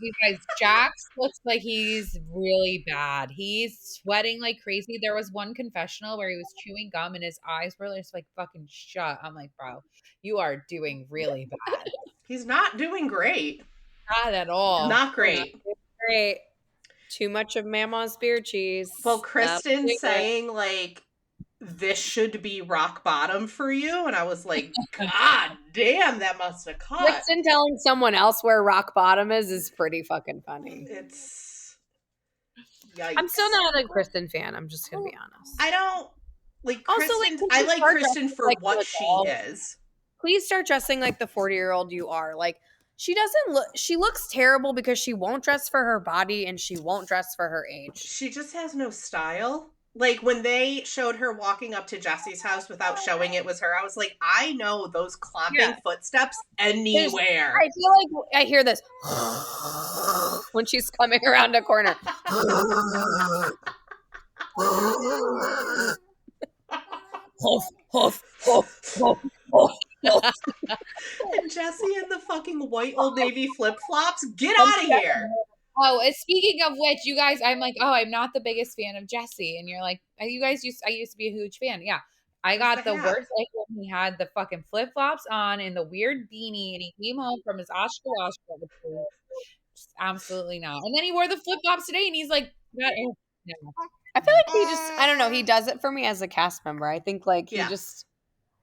You guys, Jax looks like he's really bad. He's sweating like crazy. There was one confessional where he was chewing gum and his eyes were just like fucking shut. I'm like, bro, you are doing really bad. He's not doing great. Not at all. Not great. Not great. Too much of Mama's beer cheese. Well, Kristen saying like, this should be rock bottom for you. And I was like, God damn, that must have cut. Kristen telling someone else where rock bottom is pretty fucking funny. It's yikes. I'm still not a Kristen fan. I'm just going to be honest. I don't like Kristen. Also, like, I like Kristen for like what she is. Please start dressing like the 40-year-old you are. Like, she doesn't look, she looks terrible because she won't dress for her body and she won't dress for her age. She just has no style. Like, when they showed her walking up to Jesse's house without showing it was her, I was like, I know those clomping footsteps anywhere. I feel like I hear this when she's coming around a corner. And Jesse in the fucking white Old Navy flip-flops. Get out of here. Oh, and speaking of which, you guys, I'm like, oh, I'm not the biggest fan of Jesse. And you're like, I used to be a huge fan. Yeah. I got the worst like when he had the fucking flip-flops on and the weird beanie and he came home from his Oscar. Just absolutely not. And then he wore the flip-flops today and he's like, no. I feel like he just, I don't know, he does it for me as a cast member. I think like he just,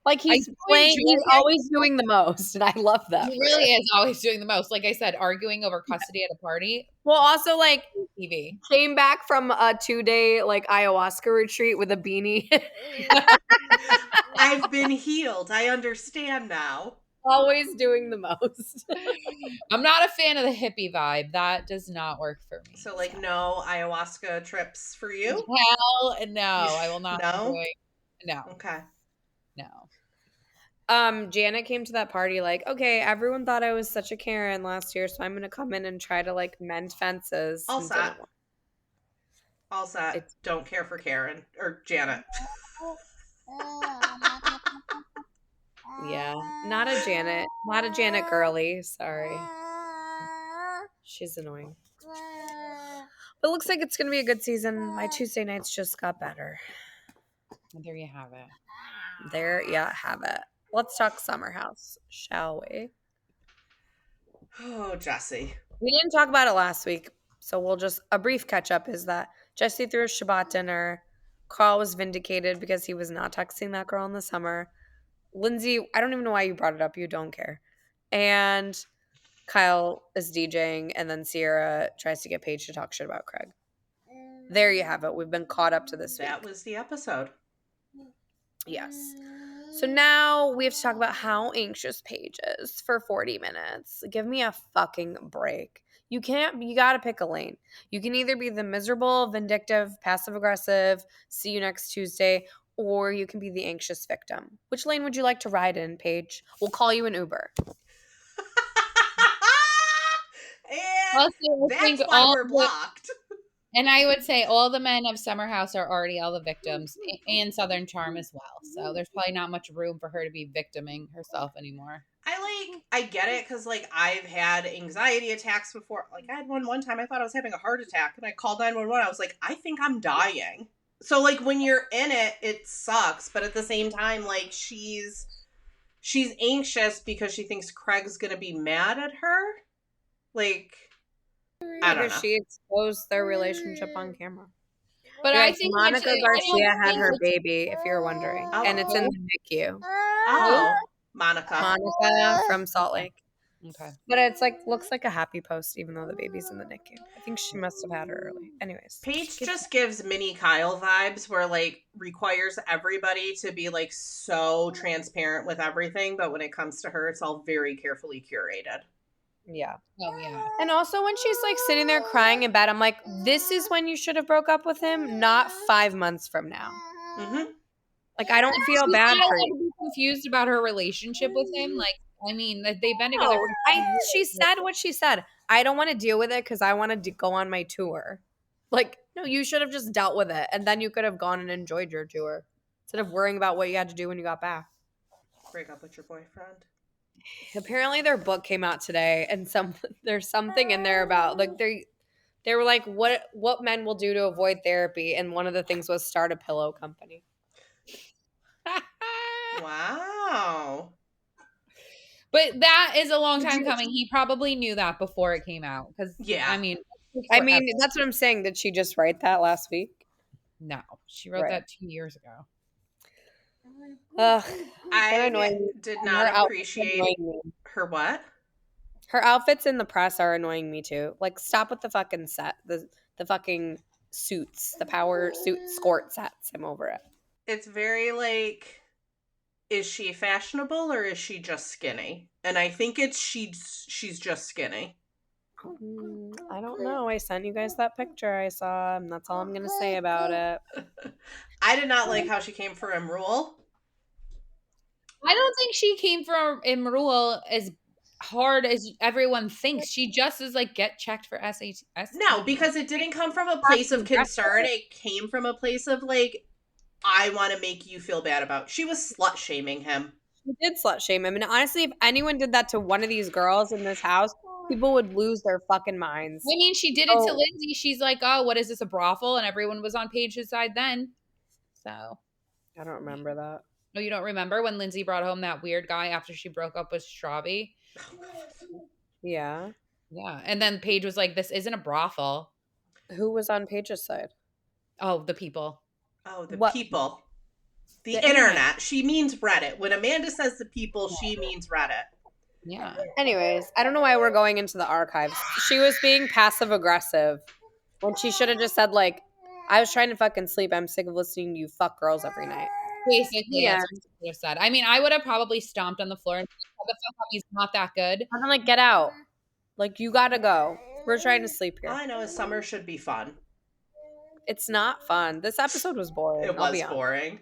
like he's playing, he's always doing the most, and I love that. He really is always doing the most. Like I said, arguing over custody at a party. Well, also like TV. Came back from a 2-day like ayahuasca retreat with a beanie. I've been healed. I understand now. Always doing the most. I'm not a fan of the hippie vibe. That does not work for me. So like no ayahuasca trips for you? Hell no. I will not. No? No. Okay. No. Janet came to that party like, okay, everyone thought I was such a Karen last year, so I'm gonna come in and try to like mend fences. All set. All set. Don't care for Karen or Janet. Yeah, not a Janet girly. Sorry, she's annoying. But it looks like it's gonna be a good season. My Tuesday nights just got better. There you have it. There you have it. Let's talk Summer House, shall we? Oh, Jesse. We didn't talk about it last week, so we'll just, a brief catch up is that Jesse threw a Shabbat dinner. Carl was vindicated because he was not texting that girl in the summer. Lindsay, I don't even know why you brought it up. You don't care. And Kyle is DJing, and then Sierra tries to get Paige to talk shit about Craig. There you have it. We've been caught up to this week. That was the episode. Yes. So now we have to talk about how anxious Paige is for 40 minutes. Give me a fucking break. You gotta pick a lane. You can either be the miserable, vindictive, passive-aggressive, see you next Tuesday, or you can be the anxious victim. Which lane would you like to ride in, Paige? We'll call you an Uber. And that's why we're blocked. And I would say all the men of Summer House are already all the victims, and Southern Charm as well. So there's probably not much room for her to be victiming herself anymore. I get it, because, like, I've had anxiety attacks before. Like, I had one time I thought I was having a heart attack, and I called 911. I was like, I think I'm dying. So, like, when you're in it, it sucks. But at the same time, like, she's anxious because she thinks Craig's gonna be mad at her. Like, I don't know. She exposed their relationship on camera. But yes, I think Monica Garcia had her baby, if you're wondering. Oh. And it's in the NICU. Oh, Monica from Salt Lake. Okay. But it's like, looks like a happy post, even though the baby's in the NICU. I think she must have had her early. Anyways. Paige just gives mini Kyle vibes, where, like, requires everybody to be, like, so transparent with everything. But when it comes to her, it's all very carefully curated. Yeah. Oh, yeah. And also when she's, like, sitting there crying in bed, I'm like, this is when you should have broke up with him, not 5 months from now. Mm-hmm. Like, I don't feel bad for you. Confused about her relationship with him. Like, I mean, they've been together. She said what she said. I don't want to deal with it because I want to go on my tour. Like, no, you should have just dealt with it. And then you could have gone and enjoyed your tour instead of worrying about what you had to do when you got back. Break up with your boyfriend. Apparently their book came out today, and there's something in there about, like, they were like, what men will do to avoid therapy, and one of the things was start a pillow company. Wow. But that is a long time coming. He probably knew that before it came out. Because, yeah. I mean, that's what I'm saying. Did she just write that last week? No. She wrote that 2 years ago. I did not appreciate her what? Her outfits in the press are annoying me too. Like, stop with the fucking set. The fucking suits. The power suit skirt sets. I'm over it. It's very, like, is she fashionable or is she just skinny? And I think it's she's just skinny. I don't know. I sent you guys that picture I saw, and that's all I'm going to say about it. I did not like how she came for Imrul. I don't think she came for Imrul as hard as everyone thinks. She just is like, get checked for SHS. No, because it didn't come from a place of concern. It came from a place of, like, I want to make you feel bad about. She was slut shaming him. She did slut shame him. And honestly, if anyone did that to one of these girls in this house, people would lose their fucking minds. I mean, she did it to Lindsay. She's like, oh, what is this, a brothel? And everyone was on Paige's side then. So. I don't remember that. No, you don't remember when Lindsay brought home that weird guy after she broke up with Straubby? Yeah. Yeah. And then Paige was like, this isn't a brothel. Who was on Paige's side? Oh, the people. Oh, the people. The internet. She means Reddit. When Amanda says the people, she means Reddit. Yeah. Anyways, I don't know why we're going into the archives. She was being passive aggressive when she should have just said, like, I was trying to fucking sleep. I'm sick of listening to you fuck girls every night. Basically, that's what I would have said. I mean, I would have probably stomped on the floor and said, the fuck up, he's not that good. I'm like, get out. Like, you gotta go. We're trying to sleep here. All I know is summer should be fun. It's not fun. This episode was boring. It was boring.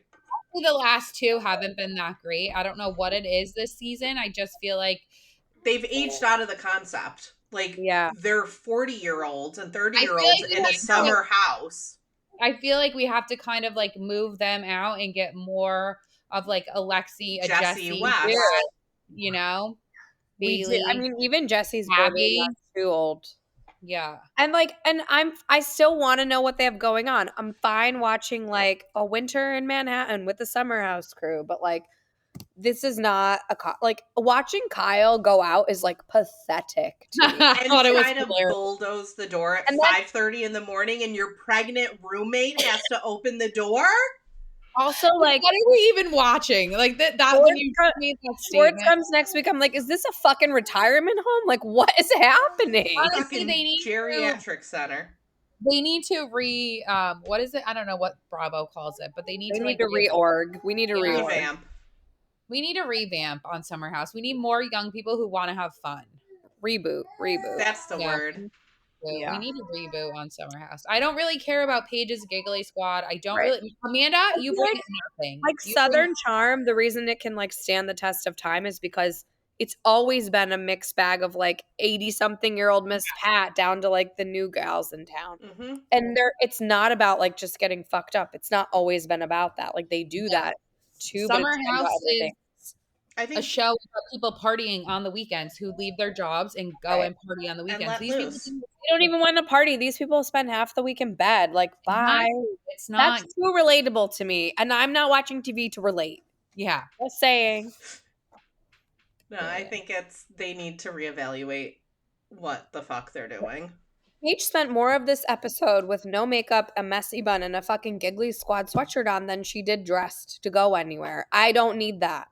The last two haven't been that great. I don't know what it is this season. I just feel like they've aged out of the concept. Like, they're 40-year-olds and 30-year-olds in a summer house. I feel like we have to kind of, like, move them out and get more of, like, Alexi, Jesse West. You know? Bailey. I mean, even Jesse's Abby. Too old. Yeah. And, like, I still want to know what they have going on. I'm fine watching, like, a winter in Manhattan with the Summer House crew, but, like, this is not like, watching Kyle go out is, like, pathetic to me. And try to bulldoze the door at 5:30 in the morning, and your pregnant roommate has to open the door. Also, like, what are we even watching? Like that when you made that statement. Sports comes next week. I'm like, is this a fucking retirement home? Like, what is happening? Honestly, they need geriatric center. They need to what is it? I don't know what Bravo calls it, but they need to reorg. We need to revamp. We need a revamp on Summer House. We need more young people who want to have fun. Reboot. That's the Yeah. word. We need a reboot on Summer House. I don't really care about Paige's Giggly Squad. I don't Right. really. Amanda, you bring nothing. Like Southern Charm, the reason it can like stand the test of time is because it's always been a mixed bag of like 80-something-year-old Miss Pat down to like the new gals in town. Mm-hmm. And it's not about like just getting fucked up. It's not always been about that. Like they do that too, but Summer it's been about House other is things. I think a show about people partying on the weekends who leave their jobs and go and party on the weekends. let These loose. people They don't even want to party. These people spend half the week in bed. Like, bye. It's not. That's too relatable to me. And I'm not watching TV to relate. Yeah. Just saying. No, I think they need to reevaluate what the fuck they're doing. Paige spent more of this episode with no makeup, a messy bun, and a fucking Giggly Squad sweatshirt on than she did dressed to go anywhere. I don't need that.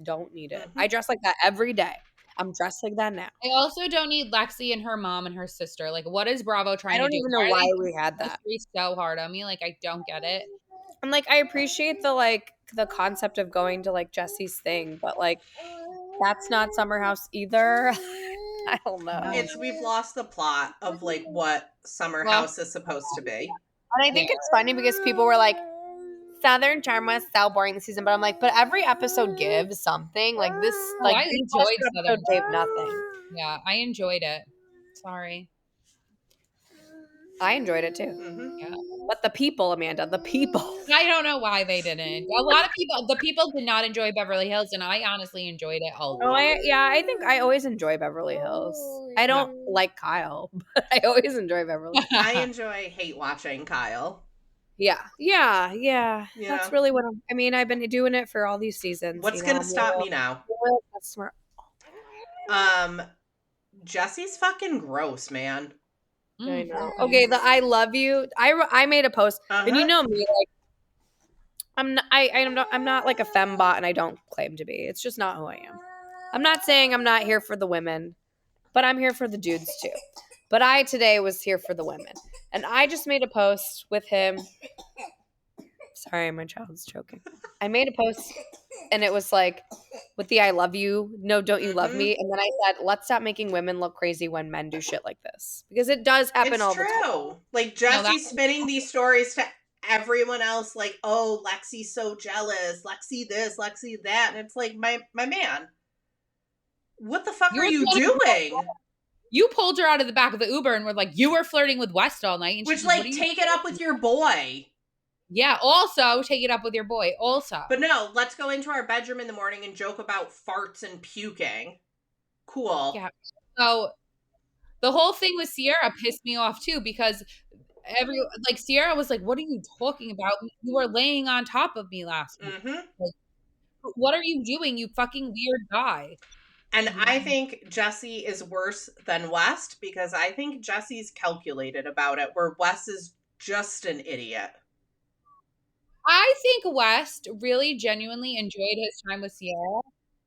Don't need it. I dress like that every day. I'm dressed like that now. I also don't need Lexi and her mom and her sister. Like, what is Bravo trying to do? I don't even know why we had that. So hard on me. Like, I don't get it. And like, I appreciate the concept of going to like Jesse's thing, but like, that's not Summer House either. I don't know. We've lost the plot of like what Summer House is supposed to be. And I think it's funny because people were like, Southern Charm was so boring this season, but I'm like, but every episode gives something. Like this, like I enjoyed episode gave nothing. Yeah, I enjoyed it. Sorry. I enjoyed it too. Mm-hmm. Yeah. But the people, Amanda, the people. I don't know why they didn't. A lot of the people did not enjoy Beverly Hills, and I honestly enjoyed it a lot. I think I always enjoy Beverly Hills. I don't like Kyle, but I always enjoy Beverly Hills. I hate watching Kyle. Yeah. That's really what I've been doing it for all these seasons. What's going to stop me now? Jesse's fucking gross, man. I know. Okay, the I love you. I made a post, and you know me, like I'm not like a fembot, and I don't claim to be. It's just not who I am. I'm not saying I'm not here for the women, but I'm here for the dudes too. But I today was here for the women, and I just made a post with him. Sorry, my child's choking. I made a post, and it was like, with the I love you, no, don't you love me? And then I said, let's stop making women look crazy when men do shit like this. Because it does happen all the time. Like, Jesse spinning these stories to everyone else, like, oh, Lexi's so jealous, Lexi this, Lexi that. And it's like, my man, what the fuck are you doing? You pulled her out of the back of the Uber and were like, you were flirting with West all night. And which, like, take it up with your boy. Yeah, also take it up with your boy. Also. But no, let's go into our bedroom in the morning and joke about farts and puking. Cool. Yeah. So the whole thing with Sierra pissed me off too, because Sierra was like, what are you talking about? You were laying on top of me last week. Mm-hmm. Like, what are you doing, you fucking weird guy? And I think Jesse is worse than West, because I think Jesse's calculated about it, where West is just an idiot. I think West really genuinely enjoyed his time with Sierra.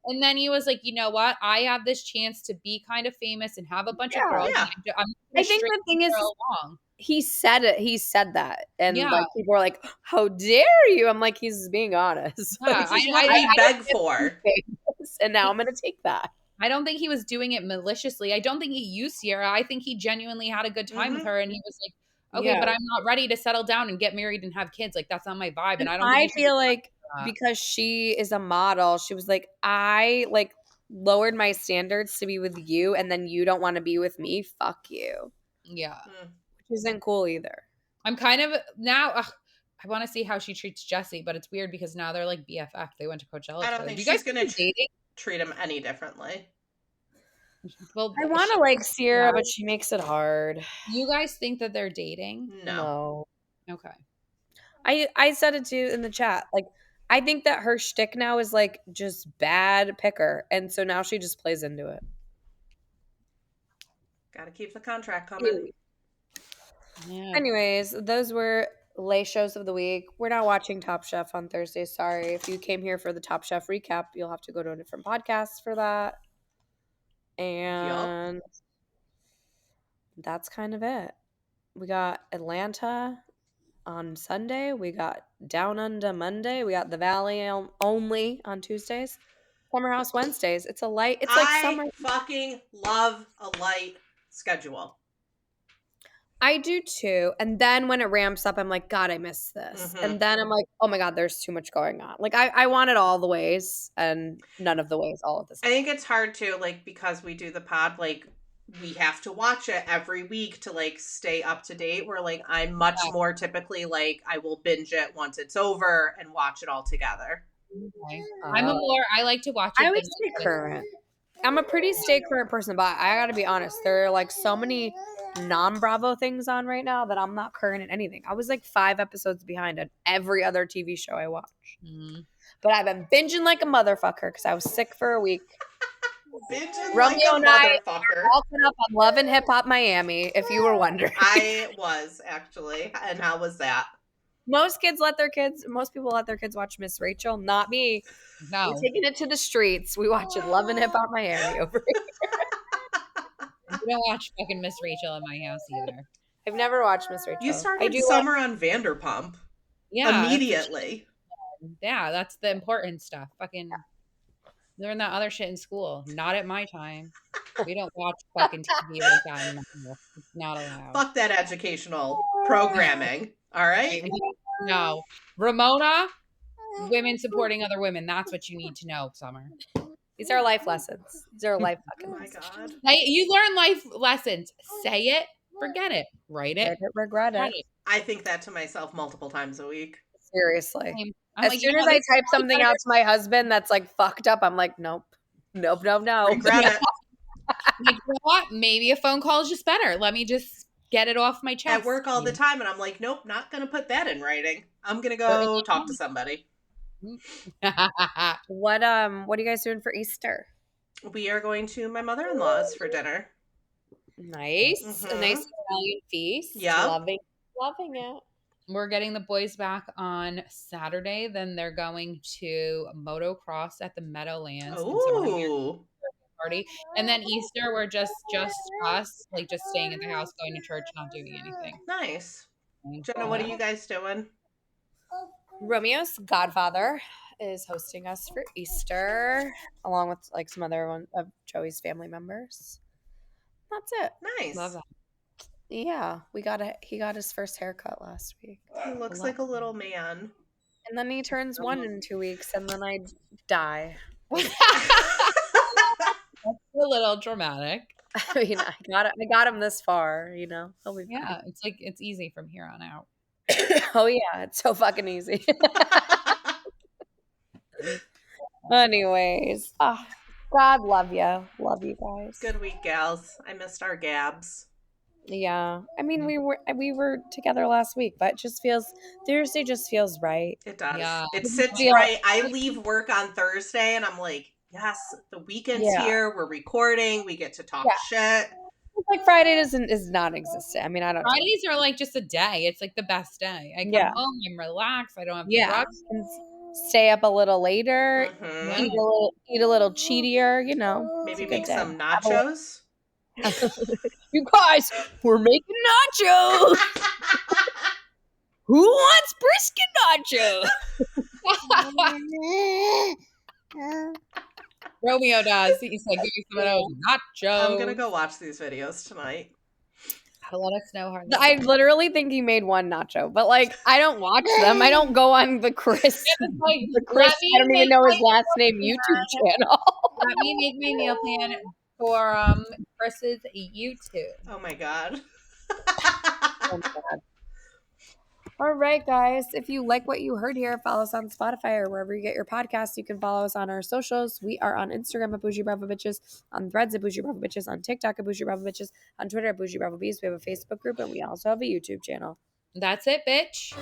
And then he was like, you know what? I have this chance to be kind of famous and have a bunch of girls. Yeah. I think the thing is, he said it. He said that. And like people were like, how dare you? I'm like, he's being honest. Yeah, this is what I beg for. And now I'm going to take that. I don't think he was doing it maliciously. I don't think he used Sierra. I think he genuinely had a good time with her. And he was like, okay, but I'm not ready to settle down and get married and have kids. Like, that's not my vibe. And I feel like because she is a model, she was like, I like lowered my standards to be with you, and then you don't want to be with me. Fuck you. Yeah. Which isn't cool either. I'm kind of now, I want to see how she treats Jesse, but it's weird because now they're like BFF. They went to Coachella. I don't think she's going to treat him any differently. Well, I want to like Sierra, but she makes it hard. You guys think that they're dating? No. Okay. I said it too in the chat. Like, I think that her shtick now is like just bad picker, and so now she just plays into it. Gotta keep the contract coming. Yeah. Anyways, those were lay shows of the week. We're not watching Top Chef on Thursday. Sorry. If you came here for the Top Chef recap, you'll have to go to a different podcast for that. And that's kind of it. We got Atlanta on Sunday. We got Down Under Monday. We got the Valley only on Tuesdays. Summer House Wednesdays. It's a light. It's like summer. I fucking love a light schedule. I do too. And then when it ramps up, I'm like, God, I miss this. And then I'm like, oh my God, there's too much going on. Like I want it all the ways and none of the ways all of this. I think it's hard too, like, because we do the pod, like, we have to watch it every week to, like, stay up to date. Where, like, I'm much more typically, like, I will binge it once it's over and watch it all together. Okay. I like to watch it. I would stay current. I'm a pretty stay current person, but I gotta be honest. There are, like, so many non-Bravo things on right now that I'm not current in anything. I was, like, 5 episodes behind on every other TV show I watch. But I've been binging like a motherfucker because I was sick for a week. Binging Romeo like a and I motherfucker. all caught up on Love and Hip Hop Miami, if you were wondering. I was, actually. And how was that? Most people let their kids watch Miss Rachel. Not me. No. We're taking it to the streets. We watching Love and Hip Hop Miami over here. We don't watch fucking Miss Rachel in my house either. I've never watched Miss Rachel. You started Summer on Vanderpump. Yeah. Immediately. Yeah, that's the important stuff. Fucking learn that other shit in school. Not at my time. We don't watch fucking TV like that anymore. It's not allowed. Fuck that educational programming. All right? No. Ramona, women supporting other women. That's what you need to know, Summer. These are life lessons. These are life fucking Oh my lessons. God. You learn life lessons. Say it, forget it. Write it, regret it. I think that to myself multiple times a week. Seriously. I'm as soon as I type something out to my husband that's, like, fucked up, I'm like, nope. No. Regret it. Like, you know what? Maybe a phone call is just better. Let me just get it off my chest. At work all the time, and I'm like, nope, not going to put that in writing. I'm going to go talk to somebody. What are you guys doing for Easter? We are going to my mother-in-law's for dinner. Nice. A nice Italian feast. Yeah. Loving it. We're getting the boys back on Saturday. Then they're going to motocross at the Meadowlands. Ooh. Party. And then Easter, we're just us, like, just staying at the house, going to church, not doing anything. Nice. Jenna, what are you guys doing? Romeo's godfather is hosting us for Easter, along with, like, some other one of Joey's family members. That's it. Nice. Love that. Yeah, he got his first haircut last week. He looks like a little man. And then he turns 1 in 2 weeks, and then I die. That's a little dramatic. I mean, I got him this far, you know. He'll be fine. Yeah, it's like it's easy from here on out. Oh yeah, it's so fucking easy. Anyways, God love you guys. Good week, gals. I missed our gabs. Yeah, I mean we were together last week, but it just Thursday just feels right. It does. Yeah. It sits right. I leave work on Thursday, and I'm like, yes, the weekend's here. We're recording. We get to talk shit. Like Friday is non-existent. I mean, I don't. Fridays are like just a day. It's like the best day. I come home, I'm relaxed. I don't have to rush. And stay up a little later. Mm-hmm. Eat a little cheatier. You know, maybe make some nachos. You guys, we're making nachos. Who wants brisket nachos? Romeo does. He said, give me some of those nachos. I'm going to go watch these videos tonight. Let us know how. I literally think he made one nacho, but, like, I don't watch them. I don't go on the Chris. Like, I don't even know his last name YouTube channel. Let me make my meal plan for Chris's YouTube. Oh my god. Oh my god. All right, guys. If you like what you heard here, follow us on Spotify or wherever you get your podcasts. You can follow us on our socials. We are on Instagram at Boujee Bravo Bitches, on Threads at Boujee Bravo Bitches, on TikTok at Boujee Bravo Bitches, on Twitter at Boujee Bravo Bees. We have a Facebook group, and we also have a YouTube channel. That's it, bitch.